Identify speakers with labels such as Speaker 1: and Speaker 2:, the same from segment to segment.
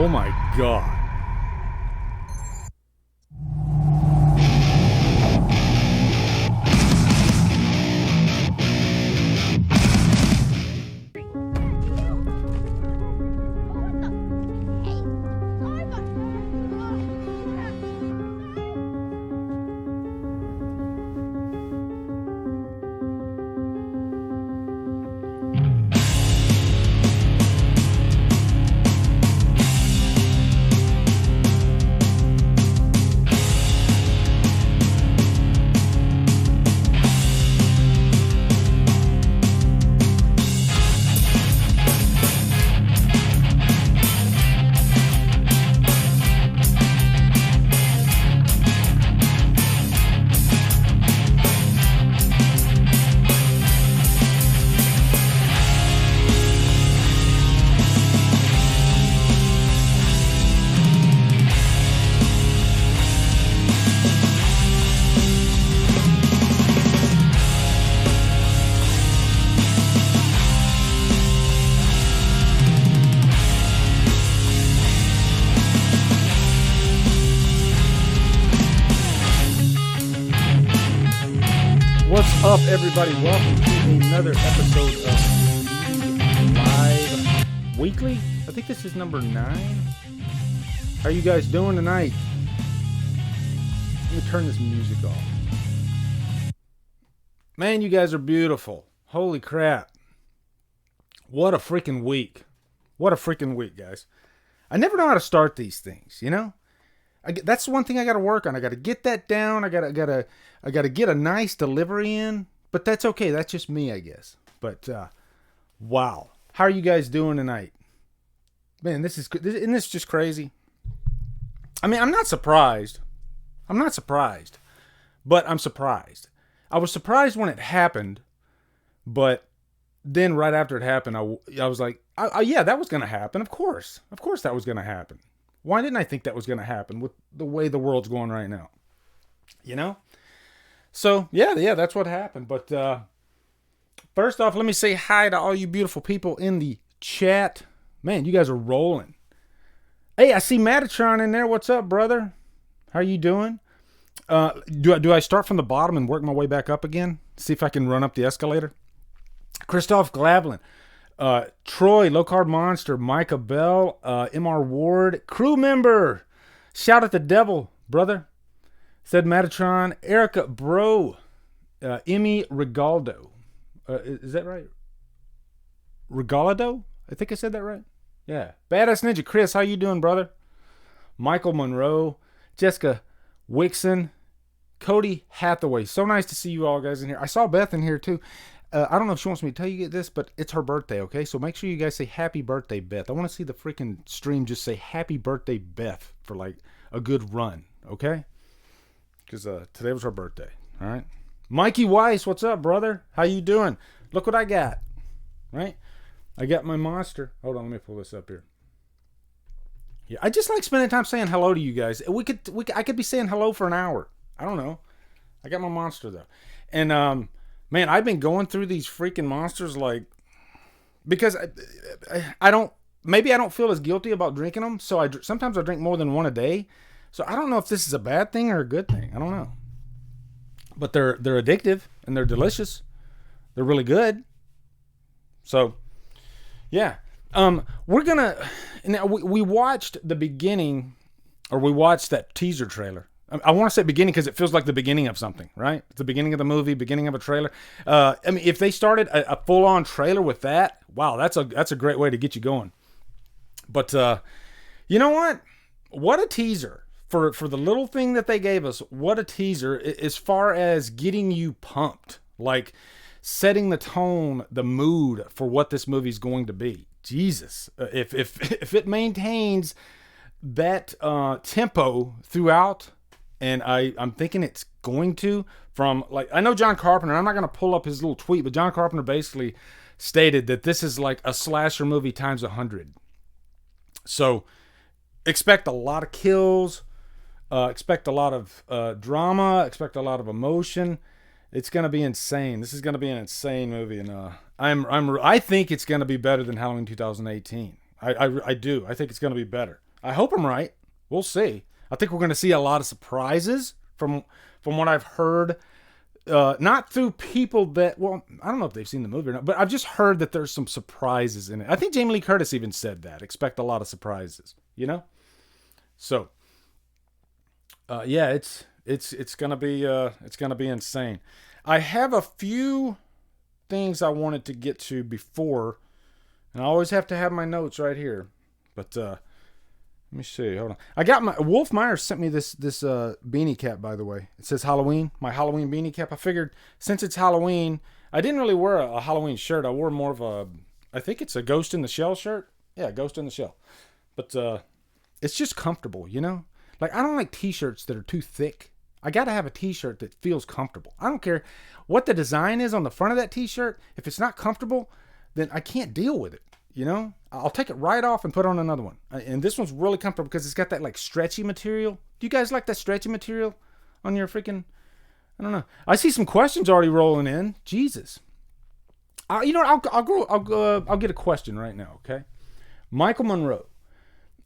Speaker 1: Oh my God. What's up, everybody? Welcome to another episode of Live Weekly. I think this is number 9. How are you guys doing tonight? Let me turn this music off. Man, you guys are beautiful. Holy crap. What a freaking week. What a freaking week, guys. I never know how to start these things, you know? That's one thing I got to work on. I got to get that down. I got to get a nice delivery in. But that's okay. That's just me, I guess. But wow, how are you guys doing tonight? Man, isn't this just crazy? I mean, I'm not surprised, but I'm surprised. I was surprised when it happened, but then right after it happened, I was like, yeah, that was going to happen. Of course that was going to happen. Why didn't I think that was going to happen with the way the world's going right now? You know? So, yeah, that's what happened. But first off, let me say hi to all you beautiful people in the chat. Man, you guys are rolling. Hey, I see Metatron in there. What's up, brother? How you doing? Do I start from the bottom and work my way back up again? See if I can run up the escalator? Christoph Glavlin. Troy, Low Carb Monster, Micah Bell, MR Ward, crew member, shout at the devil, brother, said Metatron, Erica Bro, Emmy Regaldo, is that right? Regalado? I think I said that right. Yeah. Badass Ninja Chris, how you doing, brother? Michael Monroe, Jessica Wixon, Cody Hathaway. So nice to see you all guys in here. I saw Beth in here too. I don't know if she wants me to tell you this, but it's her birthday, okay? So make sure you guys say happy birthday, Beth. I want to see the freaking stream just say happy birthday, Beth, for like a good run, okay? Because today was her birthday, all right? Mikey Weiss, what's up, brother? How you doing? Look what I got, right? I got my monster. Hold on, let me pull this up here. Yeah, I just like spending time saying hello to you guys. I could be saying hello for an hour. I don't know. I got my monster, though. And, man, I've been going through these freaking monsters like, because I don't feel as guilty about drinking them. So sometimes I drink more than one a day. So I don't know if this is a bad thing or a good thing. I don't know. But they're addictive and they're delicious. They're really good. So yeah, we're gonna. Now we watched the beginning, or we watched that teaser trailer. I want to say beginning because it feels like the beginning of something, right? It's the beginning of the movie, beginning of a trailer. I mean, if they started a full-on trailer with that, wow, that's a great way to get you going. But you know what? What a teaser for the little thing that they gave us. What a teaser as far as getting you pumped, like setting the tone, the mood for what this movie's going to be. Jesus, if it maintains that tempo throughout. And I'm thinking it's going to, from like, I know John Carpenter, I'm not going to pull up his little tweet, but John Carpenter basically stated that this is like a slasher movie times 100. So expect a lot of kills, expect a lot of drama, expect a lot of emotion. It's going to be insane. This is going to be an insane movie. And I think it's going to be better than Halloween 2018. I do. I think it's going to be better. I hope I'm right. We'll see. I think we're going to see a lot of surprises from what I've heard. Not through people that, well, I don't know if they've seen the movie or not, but I've just heard that there's some surprises in it. I think Jamie Lee Curtis even said that. Expect a lot of surprises, you know? So, yeah, it's gonna be insane. I have a few things I wanted to get to before, and I always have to have my notes right here. But let me see. Hold on. I got my Wolf Myers sent me this beanie cap, by the way. It says Halloween. My Halloween beanie cap. I figured since it's Halloween, I didn't really wear a Halloween shirt. I wore more of a, I think it's a Ghost in the Shell shirt. Yeah, Ghost in the Shell. But it's just comfortable, you know? Like, I don't like t-shirts that are too thick. I got to have a t-shirt that feels comfortable. I don't care what the design is on the front of that t-shirt. If it's not comfortable, then I can't deal with it, you know? I'll take it right off and put on another one. And this one's really comfortable because it's got that, like, stretchy material. Do you guys like that stretchy material on your freaking... I don't know. I see some questions already rolling in. Jesus. You know what? I'll get a question right now, okay? Michael Monroe.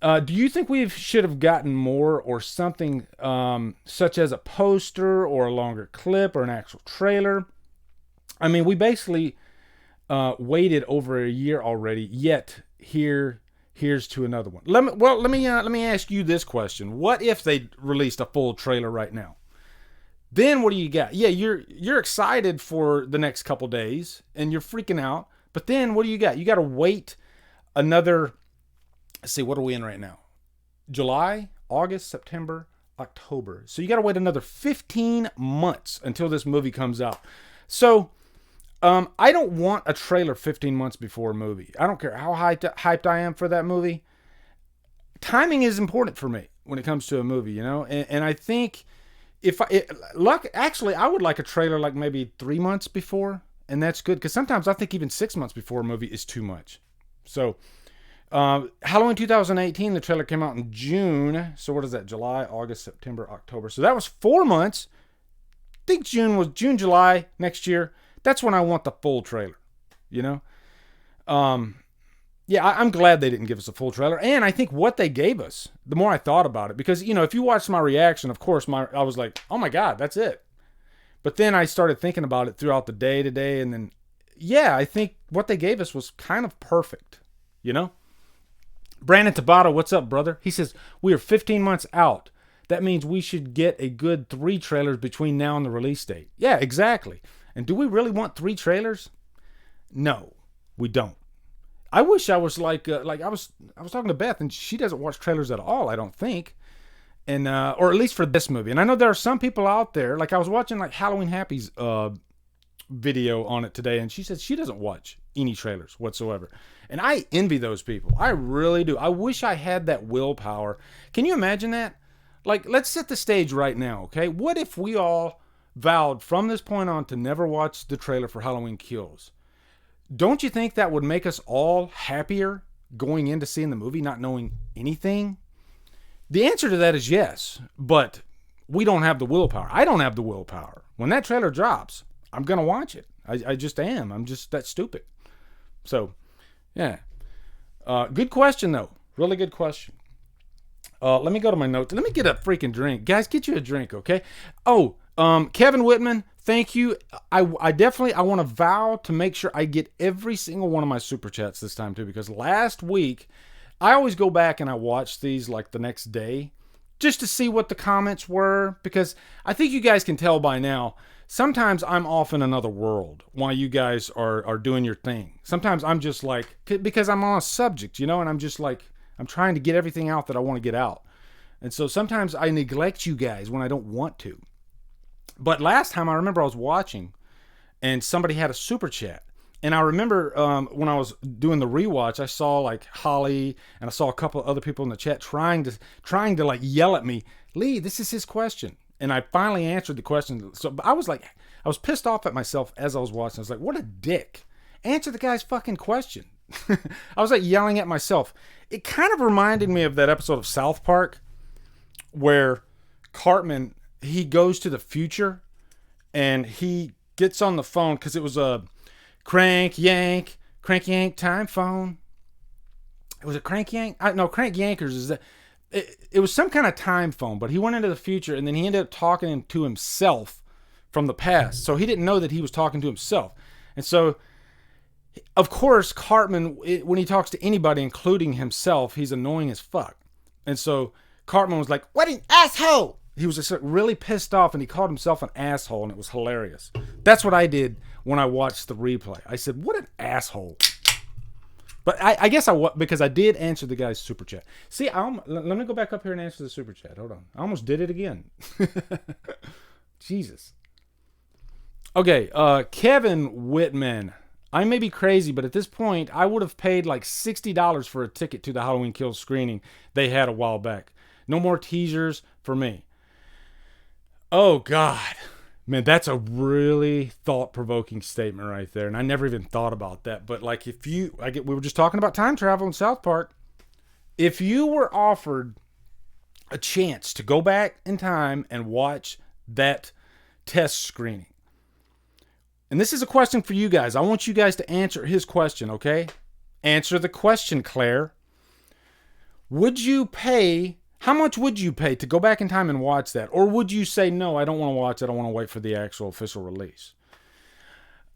Speaker 1: Do you think we should have gotten more or something such as a poster or a longer clip or an actual trailer? I mean, we basically waited over a year already, yet here's to another one. Let me ask you this question. What if they released a full trailer right now? Then what do you got? Yeah, you're excited for the next couple days and you're freaking out, but then what do you got? You got to wait another... Let's see, what are we in right now? July, August, September, October. So you got to wait another 15 months until this movie comes out. So I don't want a trailer 15 months before a movie. I don't care how hyped I am for that movie. Timing is important for me when it comes to a movie, you know? And I think actually, I would like a trailer like maybe 3 months before, and that's good. Because sometimes I think even 6 months before a movie is too much. So... Halloween 2018, the trailer came out in June. So what is that? July, August, September, October. So that was 4 months. I think June, July next year. That's when I want the full trailer, you know? Yeah, I'm glad they didn't give us a full trailer. And I think what they gave us, the more I thought about it, because, you know, if you watched my reaction, of course, I was like, oh my God, that's it. But then I started thinking about it throughout the day today. And then, yeah, I think what they gave us was kind of perfect, you know? Brandon Tabata, what's up, brother? He says, we are 15 months out. That means we should get a good 3 trailers between now and the release date. Yeah, exactly. And do we really want 3 trailers? No, we don't. I wish I was like I was talking to Beth, and she doesn't watch trailers at all, I don't think. And or at least for this movie. And I know there are some people out there, like I was watching like Halloween Happy's video on it today, and she said she doesn't watch any trailers whatsoever. And I envy those people. I really do. I wish I had that willpower. Can you imagine that? Like, let's set the stage right now, okay? What if we all vowed from this point on to never watch the trailer for Halloween Kills? Don't you think that would make us all happier going into seeing the movie, not knowing anything? The answer to that is yes, but we don't have the willpower. I don't have the willpower. When that trailer drops, I'm going to watch it. I just am. I'm just that stupid. So... yeah. Good question, though. Really good question. Let me go to my notes. Let me get a freaking drink. Guys, get you a drink, okay? Oh, Kevin Whitman, thank you. I want to vow to make sure I get every single one of my super chats this time, too, because last week, I always go back and I watch these like the next day just to see what the comments were, because I think you guys can tell by now, sometimes I'm off in another world while you guys are doing your thing. Sometimes I'm just like, because I'm on a subject, you know, and I'm just like, I'm trying to get everything out that I want to get out. And so sometimes I neglect you guys when I don't want to. But last time I remember I was watching and somebody had a super chat. And I remember when I was doing the rewatch, I saw like Holly and I saw a couple of other people in the chat trying to like yell at me, Lee, this is his question. And I finally answered the question. So I was pissed off at myself as I was watching. I was like, what a dick. Answer the guy's fucking question. I was like yelling at myself. It kind of reminded me of that episode of South Park where Cartman, he goes to the future and he gets on the phone because it was a crank yank time phone. Was it Crank Yank? No, Crank Yankers is that. it was some kind of time phone, but he went into the future and then he ended up talking to himself from the past. So he didn't know that he was talking to himself. And so, of course, Cartman, when he talks to anybody, including himself, he's annoying as fuck. And so Cartman was like, "What an asshole!" He was just really pissed off, and he called himself an asshole, and it was hilarious. That's what I did when I watched the replay. I said, "What an asshole!" But I guess because I did answer the guy's super chat. See, let me go back up here and answer the super chat. Hold on, I almost did it again. Jesus. Okay, Kevin Whitman. I may be crazy, but at this point, I would have paid like $60 for a ticket to the Halloween Kills screening they had a while back. No more teasers for me. Oh, God. Man, that's a really thought-provoking statement right there, and I never even thought about that. But like we were just talking about time travel in South Park. If you were offered a chance to go back in time and watch that test screening, and this is a question for you guys. I want you guys to answer his question, okay? Answer the question, Claire. How much would you pay to go back in time and watch that? Or would you say, no, I don't want to watch it. I want to wait for the actual official release?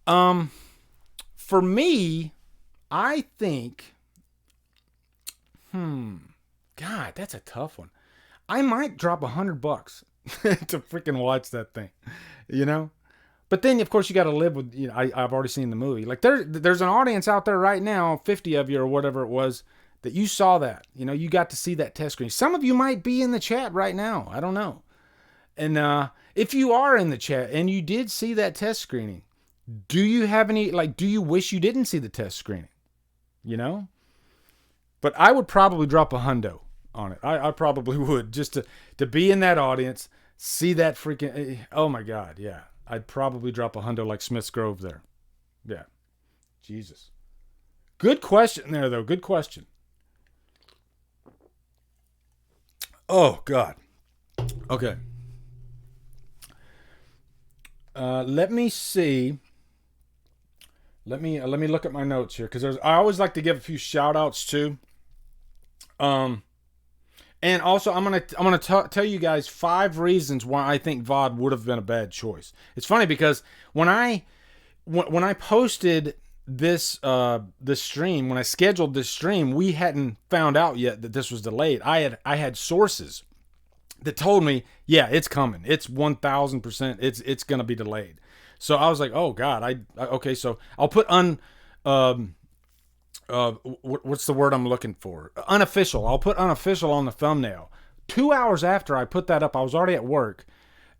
Speaker 1: For me, I think, God, that's a tough one. I might drop $100 to freaking watch that thing, you know? But then, of course, you got to live with, I've already seen the movie. Like, there's an audience out there right now, 50 of you or whatever it was, that you saw that. You got to see that test screen. Some of you might be in the chat right now. I don't know. And if you are in the chat and you did see that test screening, do you have any, do you wish you didn't see the test screening? But I would probably drop $100 on it. I probably would, just to be in that audience, see that freaking, oh my God, yeah. I'd probably drop $100 like Smith's Grove there. Yeah. Jesus. Good question there, though. Good question. Oh, God. Okay. Let me see. Let me look at my notes here, because I always like to give a few shout outs too. And also, I'm gonna tell you guys 5 reasons why I think VOD would have been a bad choice. It's funny because when I posted this stream, when I scheduled this stream, we hadn't found out yet that this was delayed. I had sources that told me, yeah, it's coming. It's 1,000%. It's gonna be delayed. So I was like, oh God, okay. So I'll put what's the word I'm looking for? Unofficial. I'll put unofficial on the thumbnail. 2 hours after I put that up, I was already at work,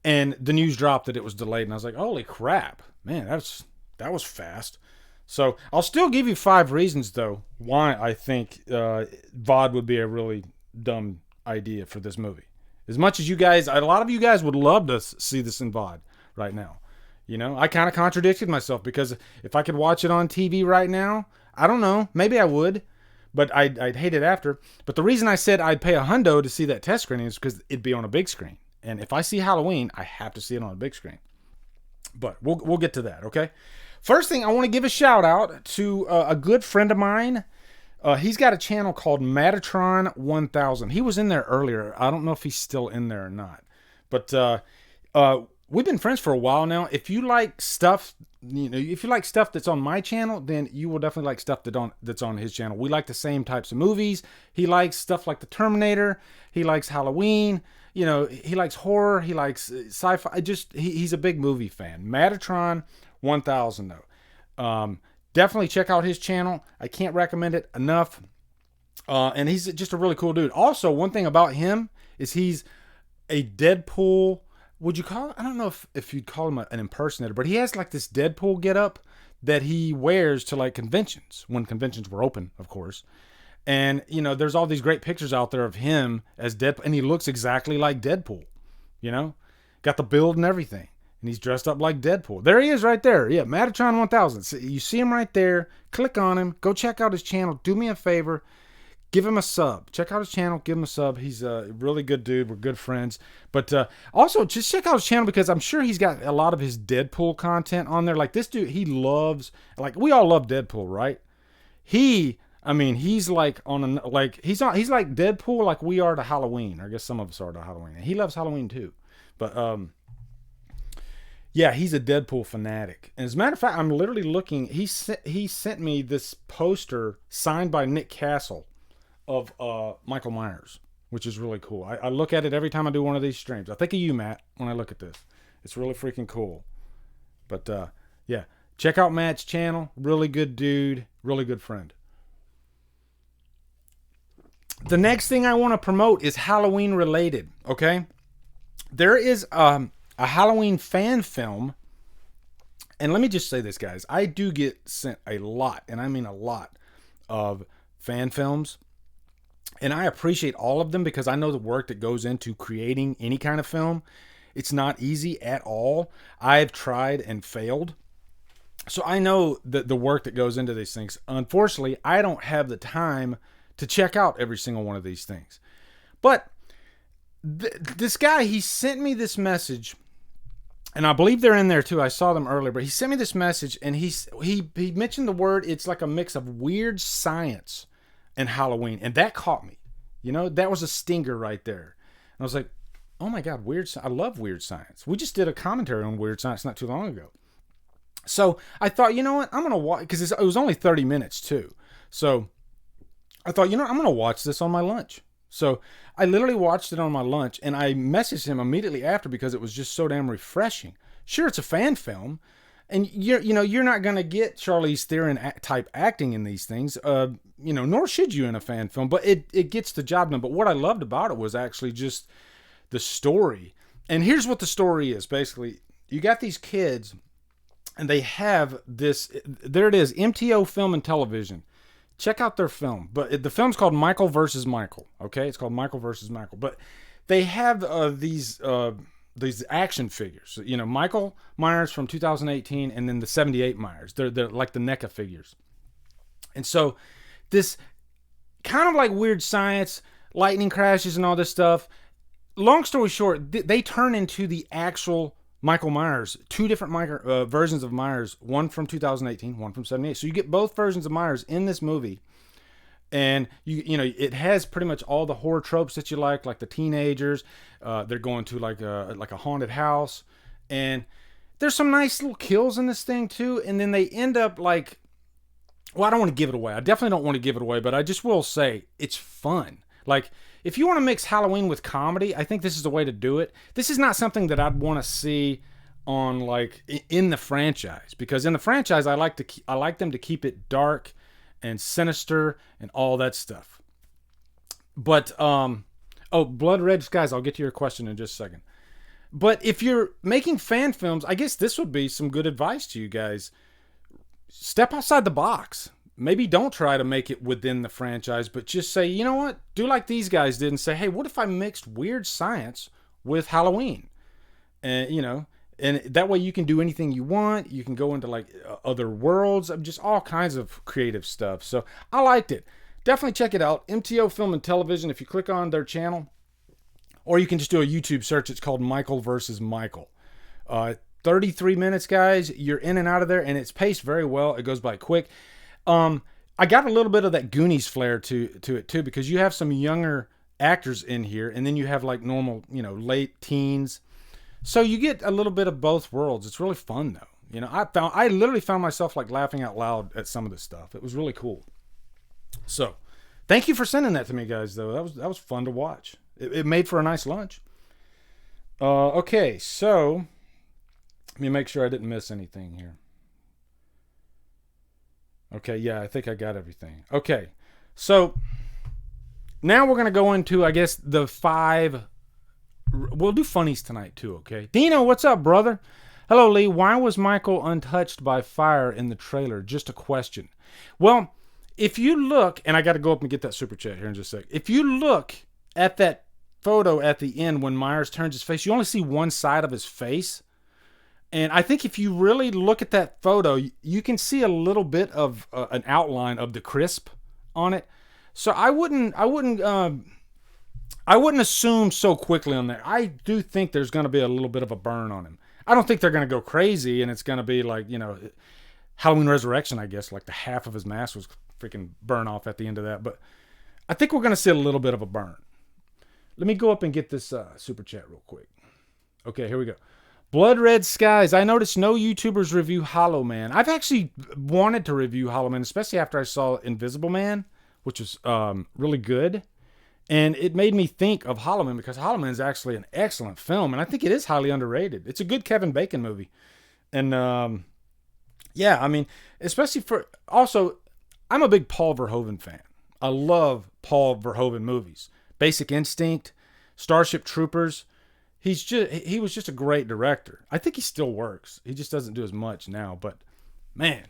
Speaker 1: and the news dropped that it was delayed, and I was like, holy crap, man, that was fast. So I'll still give you 5 reasons though why I think VOD would be a really dumb idea for this movie. As much as a lot of you guys would love to see this in VOD right now. I kind of contradicted myself, because if I could watch it on TV right now, I don't know, maybe I would, but I'd hate it after. But the reason I said I'd pay $100 to see that test screening is because it'd be on a big screen. And if I see Halloween, I have to see it on a big screen. But we'll get to that, okay? First thing, I want to give a shout out to a good friend of mine. He's got a channel called Metatron 1000. He was in there earlier. I don't know if he's still in there or not. But we've been friends for a while now. If you like stuff, if you like stuff that's on my channel, then you will definitely like stuff that's on his channel. We like the same types of movies. He likes stuff like The Terminator. He likes Halloween. He likes horror. He likes sci-fi. He's a big movie fan. Metatron 1000 though. Definitely check out his channel. I can't recommend it enough. And he's just a really cool dude. Also, one thing about him is he's a Deadpool. Would you call it? I don't know if you'd call him an impersonator, but he has like this Deadpool getup that he wears to like conventions, when conventions were open, of course. And, there's all these great pictures out there of him as Deadpool, and he looks exactly like Deadpool, got the build and everything. And he's dressed up like Deadpool. There he is right there. Yeah, Metatron 1000. So you see him right there. Click on him. Go check out his channel. Do me a favor. Give him a sub. Check out his channel. Give him a sub. He's a really good dude. We're good friends. But also, just check out his channel, because I'm sure he's got a lot of his Deadpool content on there. Like this dude, he loves, we all love Deadpool, right? He I mean, he's like he's like Deadpool, like we are to Halloween. Or I guess some of us are to Halloween. And he loves Halloween too. But yeah, he's a Deadpool fanatic. And as a matter of fact, I'm literally looking. He sent me this poster signed by Nick Castle of Michael Myers, which is really cool. I look at it every time I do one of these streams. I think of you, Matt, when I look at this. It's really freaking cool. But yeah, check out Matt's channel. Really good dude. Really good friend. The next thing I want to promote is Halloween related, okay? There is a Halloween fan film. And let me just say this, guys. I do get sent a lot, and I mean a lot, of fan films. And I appreciate all of them because I know the work that goes into creating any kind of film. It's not easy at all. I've tried and failed. So I know the work that goes into these things. Unfortunately, I don't have the time to check out every single one of these things. But this guy, he sent me this message, and I believe they're in there too. I saw them earlier, but he sent me this message, and he mentioned the word, it's like a mix of weird science and Halloween, and that caught me. You know, that was a stinger right there. And I was like, oh my God, I love weird science. We just did a commentary on weird science not too long ago. So I thought, you know what, I'm going to watch, because it was only 30 minutes too. So I thought, you know, I'm going to watch this on my lunch. So I literally watched it on my lunch, and I messaged him immediately after because it was just so damn refreshing. Sure, it's a fan film, and you're not going to get Charlize Theron type acting in these things, nor should you in a fan film, but it gets the job done. But what I loved about it was actually just the story. And here's what the story is. Basically, you got these kids, and they have this, there it is, MTO Film and Television. Check out their film. But the film's called Michael versus Michael. Okay, it's called Michael versus Michael. But they have these action figures. You know, Michael Myers from 2018, and then the 78 Myers. They're like the NECA figures. And so this kind of like weird science, lightning crashes and all this stuff. Long story short, they turn into the actual Michael Myers, two different versions of Myers, one from 2018, one from 78. So you get both versions of Myers in this movie. And you know, it has pretty much all the horror tropes that you like the teenagers. They're going to like a haunted house, and there's some nice little kills in this thing too. And then they end up like, well, I don't want to give it away. I definitely don't want to give it away, but I just will say it's fun. Like, if you want to mix Halloween with comedy, I think this is the way to do it. This is not something that I'd want to see on like in the franchise, because in the franchise I like them to keep it dark and sinister and all that stuff. But Blood Red Skies, I'll get to your question in just a second. But if you're making fan films, I guess this would be some good advice to you guys. Step outside the box. Maybe don't try to make it within the franchise, but just say, you know what? Do like these guys did and say, hey, what if I mixed weird science with Halloween? And, you know, and that way you can do anything you want. You can go into like other worlds, just all kinds of creative stuff. So I liked it. Definitely check it out. MTO Film and Television, if you click on their channel, or you can just do a YouTube search. It's called Michael versus Michael. 33 minutes, guys. You're in and out of there, and it's paced very well. It goes by quick. I got a little bit of that Goonies flair to it too, because you have some younger actors in here, and then you have like normal, you know, late teens. So you get a little bit of both worlds. It's really fun though. You know, I literally found myself like laughing out loud at some of this stuff. It was really cool. So thank you for sending that to me, guys, though. That was fun to watch. It made for a nice lunch. Okay, so let me make sure I didn't miss anything here. Okay, yeah, I think I got everything. Okay, so now we're going to go into, I guess, the 5... We'll do funnies tonight, too, okay? Dino, what's up, brother? Hello, Lee. Why was Michael untouched by fire in the trailer? Just a question. Well, if you look... And I got to go up and get that super chat here in just a sec. If you look at that photo at the end when Myers turns his face, you only see one side of his face. And I think if you really look at that photo, you can see a little bit of an outline of the crisp on it. So I wouldn't assume so quickly on that. I do think there's going to be a little bit of a burn on him. I don't think they're going to go crazy, and it's going to be like, you know, Halloween Resurrection, I guess, like the half of his mask was freaking burn off at the end of that. But I think we're going to see a little bit of a burn. Let me go up and get this super chat real quick. Okay, here we go. Blood Red Skies. I noticed no YouTubers review Hollow Man. I've actually wanted to review Hollow Man, especially after I saw Invisible Man, which was really good. And it made me think of Hollow Man because Hollow Man is actually an excellent film. And I think it is highly underrated. It's a good Kevin Bacon movie. And yeah, I mean, especially for... Also, I'm a big Paul Verhoeven fan. I love Paul Verhoeven movies. Basic Instinct, Starship Troopers. He was just a great director. I think he still works. He just doesn't do as much now. But, man...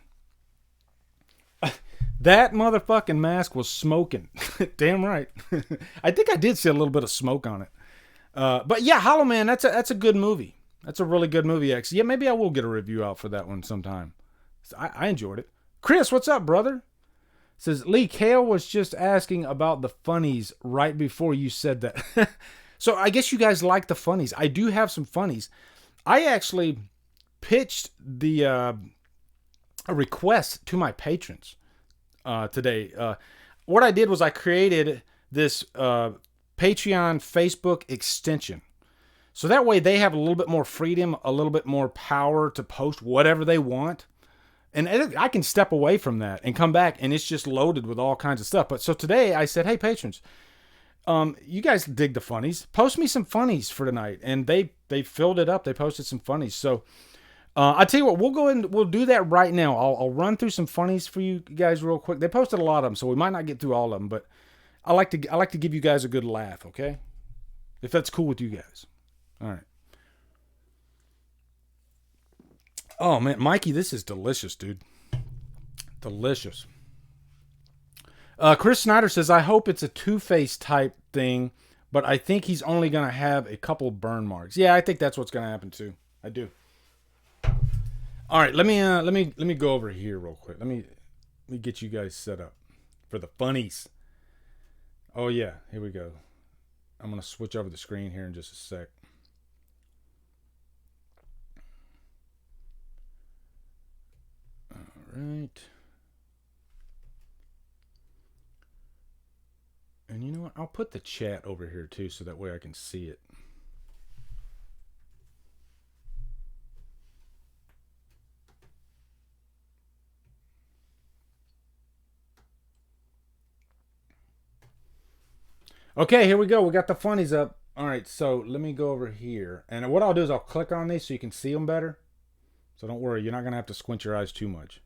Speaker 1: That motherfucking mask was smoking. Damn right. I think I did see a little bit of smoke on it. But yeah, Hollow Man, that's a good movie. That's a really good movie, actually. Yeah, maybe I will get a review out for that one sometime. I enjoyed it. Chris, what's up, brother? Says, Lee, Kale was just asking about the funnies right before you said that. So I guess you guys like the funnies. I do have some funnies. I actually pitched a request to my patrons today. What I did was I created this Patreon Facebook extension. So that way they have a little bit more freedom, a little bit more power to post whatever they want. And I can step away from that and come back and it's just loaded with all kinds of stuff. But so today I said, hey, patrons, you guys dig the funnies. Post me some funnies for tonight. And they filled it up. They posted some funnies. So I'll tell you what, we'll go ahead and we'll do that right now. I'll run through some funnies for you guys real quick. They posted a lot of them, so we might not get through all of them, but I like to give you guys a good laugh, okay? If that's cool with you guys. All right. Oh, man, Mikey, this is delicious, dude. Delicious. Chris Snyder says, I hope it's a Two-Face type thing, but I think he's only going to have a couple burn marks. Yeah, I think that's what's going to happen, too. I do. All right, let me go over here real quick. Let me get you guys set up for the funnies. Oh, yeah, here we go. I'm going to switch over the screen here in just a sec. Right. And you know what? I'll put the chat over here too so that way I can see it. Okay, here we go. We got the funnies up. All right, so let me go over here. And what I'll do is I'll click on these so you can see them better. So don't worry, you're not going to have to squint your eyes too much.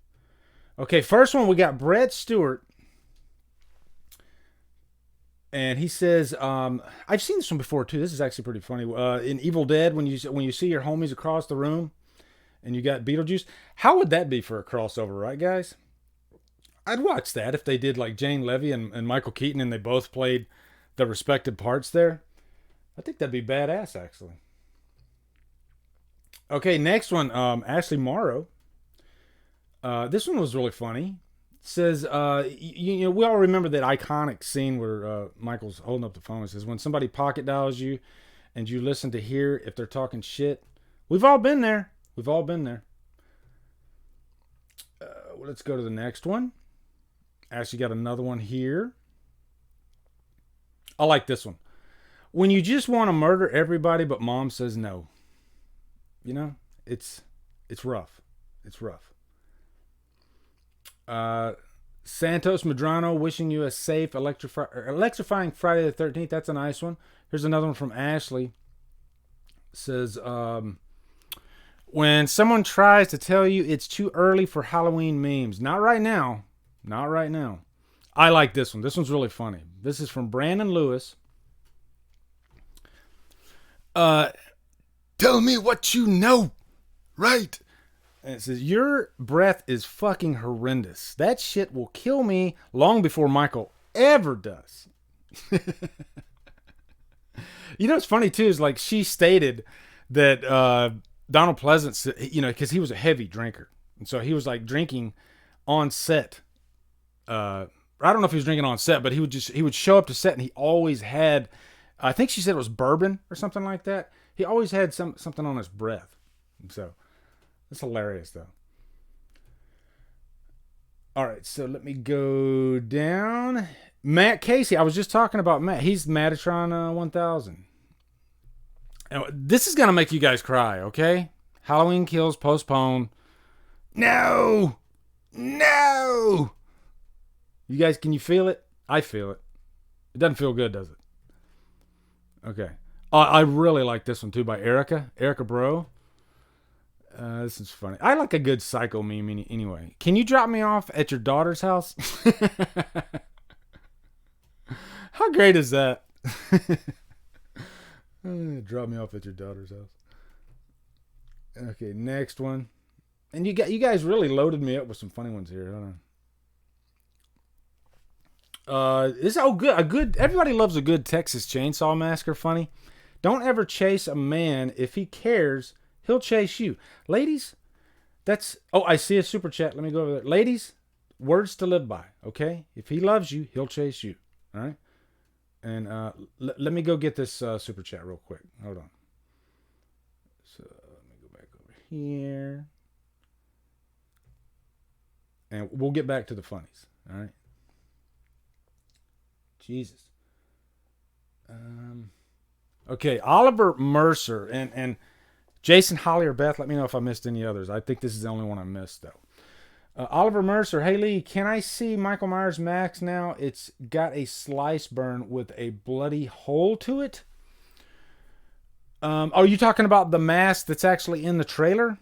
Speaker 1: Okay, first one, we got Brett Stewart. And he says, I've seen this one before too. This is actually pretty funny. In Evil Dead, when you see your homies across the room and you got Beetlejuice, how would that be for a crossover, right, guys? I'd watch that if they did like Jane Levy and Michael Keaton and they both played the respective parts there. I think that'd be badass, actually. Okay, next one, Ashley Morrow. This one was really funny. It says, you know, we all remember that iconic scene where Michael's holding up the phone. It says, when somebody pocket dials you and you listen to hear if they're talking shit. We've all been there. We've all been there. Let's go to the next one. Actually got another one here. I like this one. When you just want to murder everybody, but mom says no. You know, it's rough. It's rough. Santos Medrano wishing you a safe electrifying Friday the 13th. That's a nice one. Here's another one from Ashley. It says, when someone tries to tell you it's too early for Halloween memes. Not right now. Not right now. I like this one. This one's really funny. This is from Brandon Lewis. Tell me what you know, right? And it says, your breath is fucking horrendous. That shit will kill me long before Michael ever does. You know what's funny too is like she stated that Donald Pleasance, you know, because he was a heavy drinker. And so he was like drinking on set. I don't know if he was drinking on set, but he would show up to set and he always had, I think she said it was bourbon or something like that. He always had something on his breath. So it's hilarious though. All right, so let me go down. Matt Casey. I was just talking about Matt. He's Mattatron 1000. This is going to make you guys cry, okay? Halloween Kills postponed. No! No! You guys, can you feel it? I feel it. It doesn't feel good, does it? Okay. I really like this one, too, by Erica. Erica Bro. This is funny. I like a good psycho meme anyway. Can you drop me off at your daughter's house? How great is that? Drop me off at your daughter's house. Okay, next one. And you guys really loaded me up with some funny ones here. Hold on. This good. Everybody loves a good Texas Chainsaw Massacre funny. Don't ever chase a man. If he cares, he'll chase you. Ladies, I see a super chat. Let me go over there. Ladies, words to live by, okay? If he loves you, he'll chase you, all right? And let me go get this super chat real quick. Hold on. So let me go back over here. And we'll get back to the funnies, all right? Jesus. Okay, Oliver Mercer and Jason, Holly, or Beth, let me know if I missed any others. I think this is the only one I missed, though. Oliver Mercer, hey Lee, can I see Michael Myers Max now? It's got a slice burn with a bloody hole to it. Are you talking about the mask that's actually in the trailer?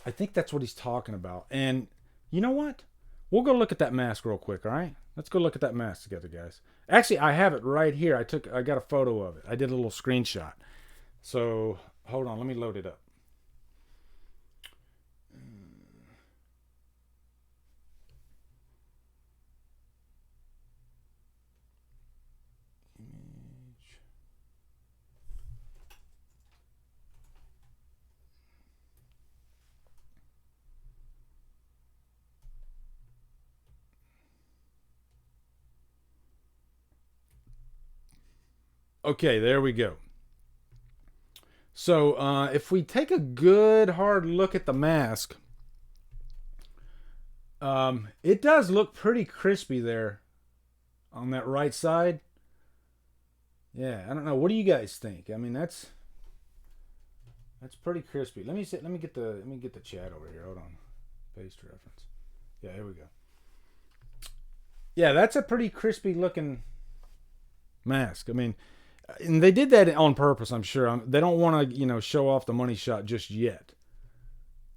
Speaker 1: I think that's what he's talking about. And you know what? We'll go look at that mask real quick, all right? Let's go look at that mask together, guys. Actually, I have it right here. I got a photo of it. I did a little screenshot. So, hold on. Let me load it up. Okay, there we go. So if we take a good hard look at the mask, it does look pretty crispy there on that right side. Yeah, I don't know. What do you guys think? I mean, that's pretty crispy. Let me get the chat over here. Hold on. Paste reference. Yeah, here we go. Yeah, that's a pretty crispy looking mask. I mean, and they did that on purpose, I'm sure. They don't want to, show off the money shot just yet.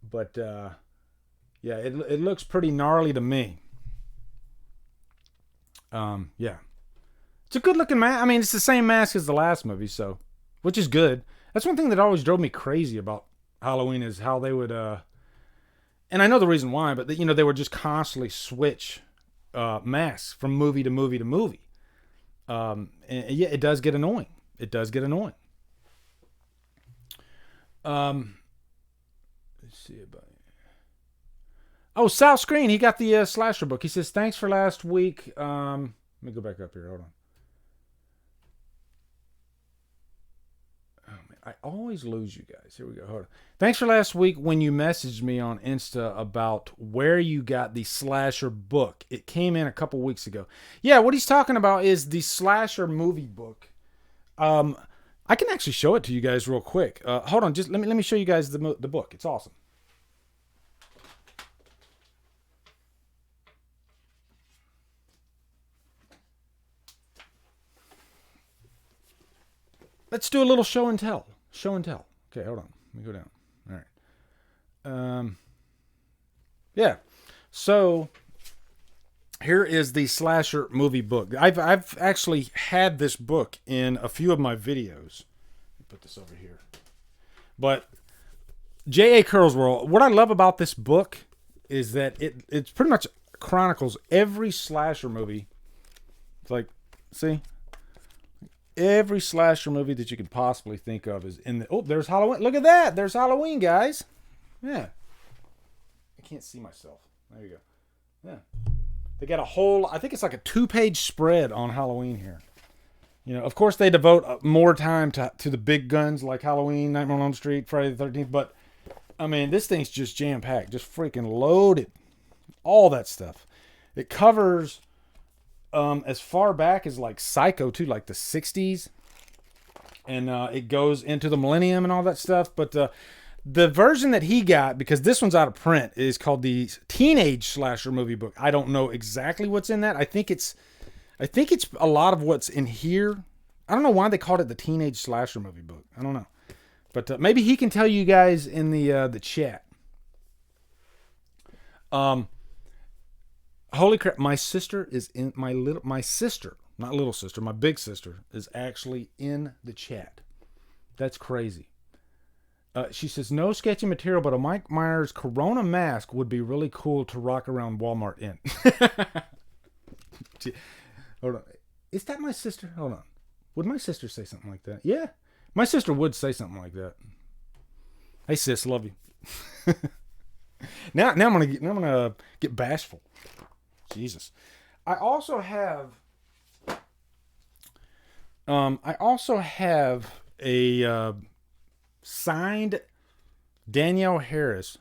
Speaker 1: But, yeah, it looks pretty gnarly to me. Yeah. It's a good-looking mask. I mean, it's the same mask as the last movie, so, which is good. That's one thing that always drove me crazy about Halloween is how they would, and I know the reason why, but, they would just constantly switch masks from movie to movie to movie. And yeah, it does get annoying. Let's see about it. Oh, Sal Screen, he got the slasher book. He says, thanks for last week. Let me go back up here. Hold on. Oh, man, I always lose you guys. Here we go. Hold on. Thanks for last week when you messaged me on Insta about where you got the slasher book. It came in a couple weeks ago. Yeah, what he's talking about is the slasher movie book. I can actually show it to you guys real quick. Hold on, just let me show you guys the book. It's awesome. Let's do a little show and tell. Okay, hold on. Let me go down. All right. Yeah. So here is the slasher movie book. I've actually had this book in a few of my videos. Let me put this over here. But J.A. Kurzweil, what I love about this book is that it's pretty much chronicles every slasher movie. It's like, see? Every slasher movie that you can possibly think of is in the... Oh, there's Halloween. Look at that. There's Halloween, guys. Yeah. I can't see myself. There you go. Yeah. They got a whole... I think it's like a 2-page spread on Halloween here. Of course, they devote more time to the big guns like Halloween, Nightmare on Elm Street, Friday the 13th. But, I mean, this thing's just jam-packed. Just freaking loaded. all that stuff. It covers as far back as like Psycho too, like the 60s. And it goes into the millennium and all that stuff. But the version that he got, because this one's out of print, is called the Teenage Slasher Movie Book. I don't know exactly what's in that. I think it's a lot of what's in here. I don't know why they called it the Teenage Slasher Movie Book. I don't know. But maybe he can tell you guys in the chat. Holy crap! My sister is in my sister, not little sister, my big sister is actually in the chat. That's crazy. She says no sketchy material, but a Mike Myers Corona mask would be really cool to rock around Walmart in. Hold on, is that my sister? Hold on, would my sister say something like that? Yeah, my sister would say something like that. Hey sis, love you. Now I'm gonna get bashful. Jesus. I also have a signed Danielle Harris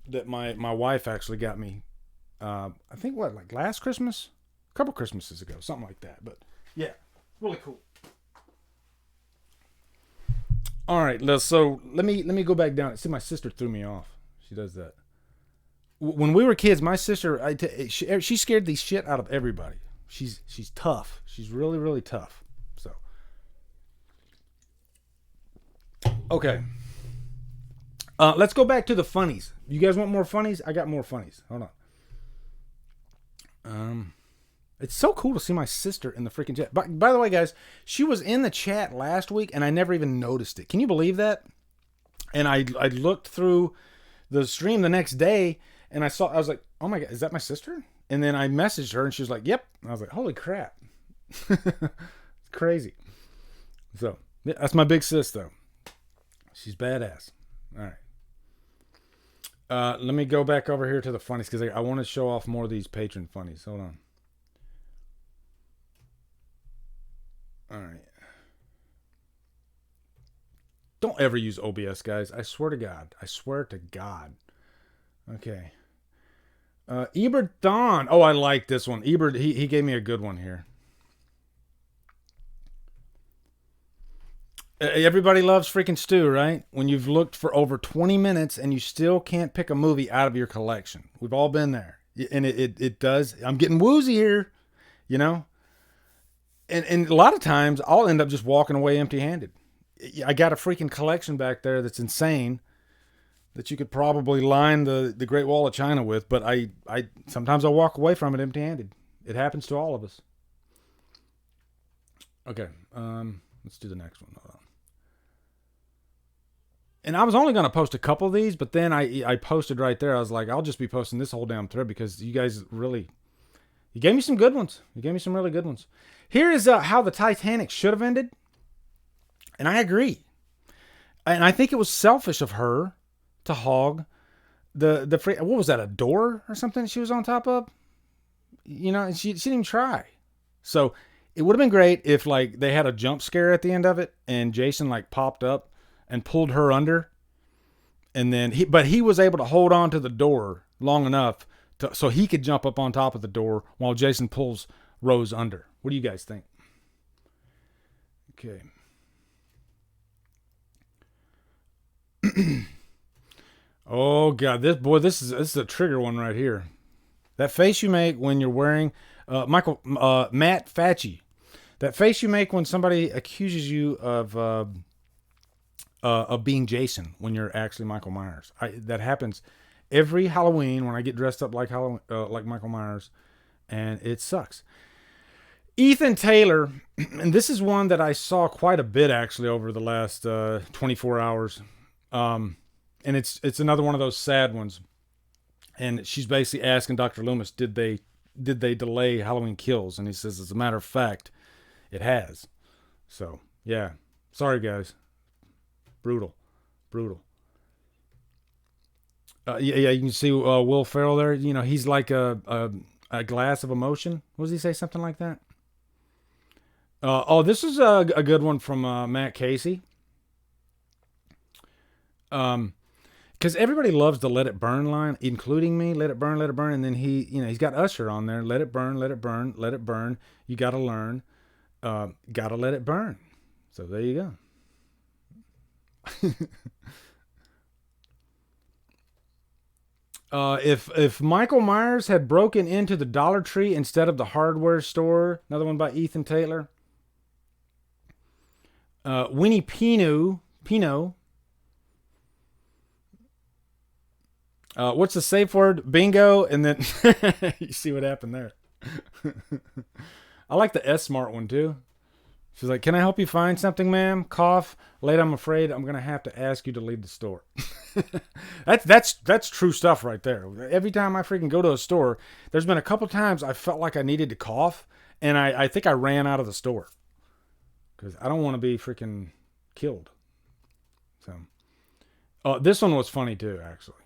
Speaker 1: that my wife actually got me. I think like last Christmas, a couple Christmases ago, something like that. But yeah, really cool. All right, so let me go back down. See, my sister threw me off. She does that. When we were kids, my sister, she scared the shit out of everybody. She's tough. She's really, really tough. So, okay. Let's go back to the funnies. You guys want more funnies? I got more funnies. Hold on. It's so cool to see my sister in the freaking chat. By the way, guys, she was in the chat last week, and I never even noticed it. Can you believe that? And I looked through the stream the next day, and I was like, oh my God, is that my sister? And then I messaged her, and she was like, yep. And I was like, holy crap. It's crazy. So, that's my big sis, though. She's badass. All right. Let me go back over here to the funnies, because I want to show off more of these patron funnies. Hold on. All right. Don't ever use OBS, guys. I swear to God. I swear to God. Okay. Ebert Dawn. Oh, I like this one. Ebert, he gave me a good one here. Everybody loves freaking Stu, right? When you've looked for over 20 minutes and you still can't pick a movie out of your collection. We've all been there. And it does. I'm getting woozy here, you know? And a lot of times I'll end up just walking away empty-handed. I got a freaking collection back there that's insane that you could probably line the Great Wall of China with, but I sometimes I'll walk away from it empty-handed. It happens to all of us. Okay, let's do the next one. Hold on. And I was only going to post a couple of these, but then I posted right there. I was like, I'll just be posting this whole damn thread because you guys really, you gave me some good ones. You gave me some really good ones. Here is how the Titanic should have ended. And I agree. And I think it was selfish of her to hog the what was that, a door or something she was on top of? You know, and she didn't even try. So it would have been great if like they had a jump scare at the end of it and Jason like popped up and pulled her under. And then he was able to hold on to the door long enough so he could jump up on top of the door while Jason pulls Rose under. What do you guys think? Okay. Oh God, this is a trigger one right here. That face you make when you're wearing Matt Facci. That face you make when somebody accuses you of being Jason when you're actually Michael Myers. That happens every Halloween when I get dressed up like Michael Myers, and it sucks. Ethan Taylor, and this is one that I saw quite a bit actually over the last 24 hours. And it's another one of those sad ones. And she's basically asking Dr. Loomis, did they delay Halloween Kills? And he says, as a matter of fact, it has. So, yeah. Sorry, guys. Brutal. Yeah, you can see Will Ferrell there. You know, he's like a glass of emotion. What does he say? Something like that? This is a good one from Matt Casey. because everybody loves the "Let It Burn" line, including me. Let it burn, and then he's got Usher on there. Let it burn, let it burn, let it burn. You gotta learn, gotta let it burn. So there you go. If Michael Myers had broken into the Dollar Tree instead of the hardware store, another one by Ethan Taylor. Winnie Pino. What's the safe word? Bingo, and then you see what happened there. I like the S Smart one too. She's like, "Can I help you find something, ma'am?" Cough. Late, I'm afraid I'm gonna have to ask you to leave the store. That's true stuff right there. Every time I freaking go to a store, there's been a couple times I felt like I needed to cough, and I think I ran out of the store because I don't want to be freaking killed. So, this one was funny too, actually.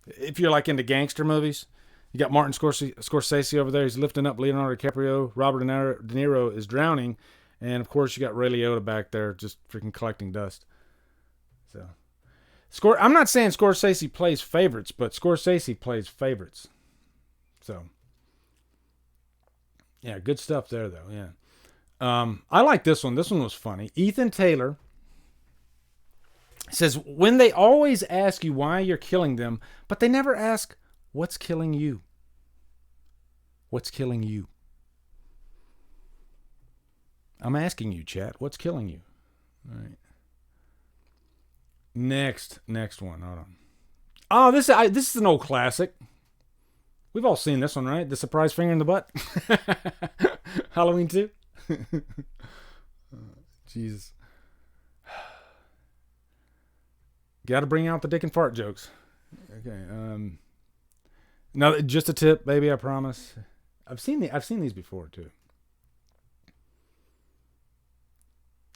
Speaker 1: If you're like into gangster movies, you got Martin Scorsese over there. He's lifting up Leonardo DiCaprio. Robert De Niro is drowning. And, of course, you got Ray Liotta back there just freaking collecting dust. So, I'm not saying Scorsese plays favorites, but Scorsese plays favorites. So, yeah, good stuff there, though. Yeah. I like this one. This one was funny. Ethan Taylor says, when they always ask you why you're killing them, but they never ask, what's killing you? What's killing you? I'm asking you, chat. What's killing you? All right. Next one. Hold on. Oh, this is an old classic. We've all seen this one, right? The surprise finger in the butt. Halloween 2. Jesus. Got to bring out the dick and fart jokes. Okay. No, just a tip, baby. I promise. I've seen these before too.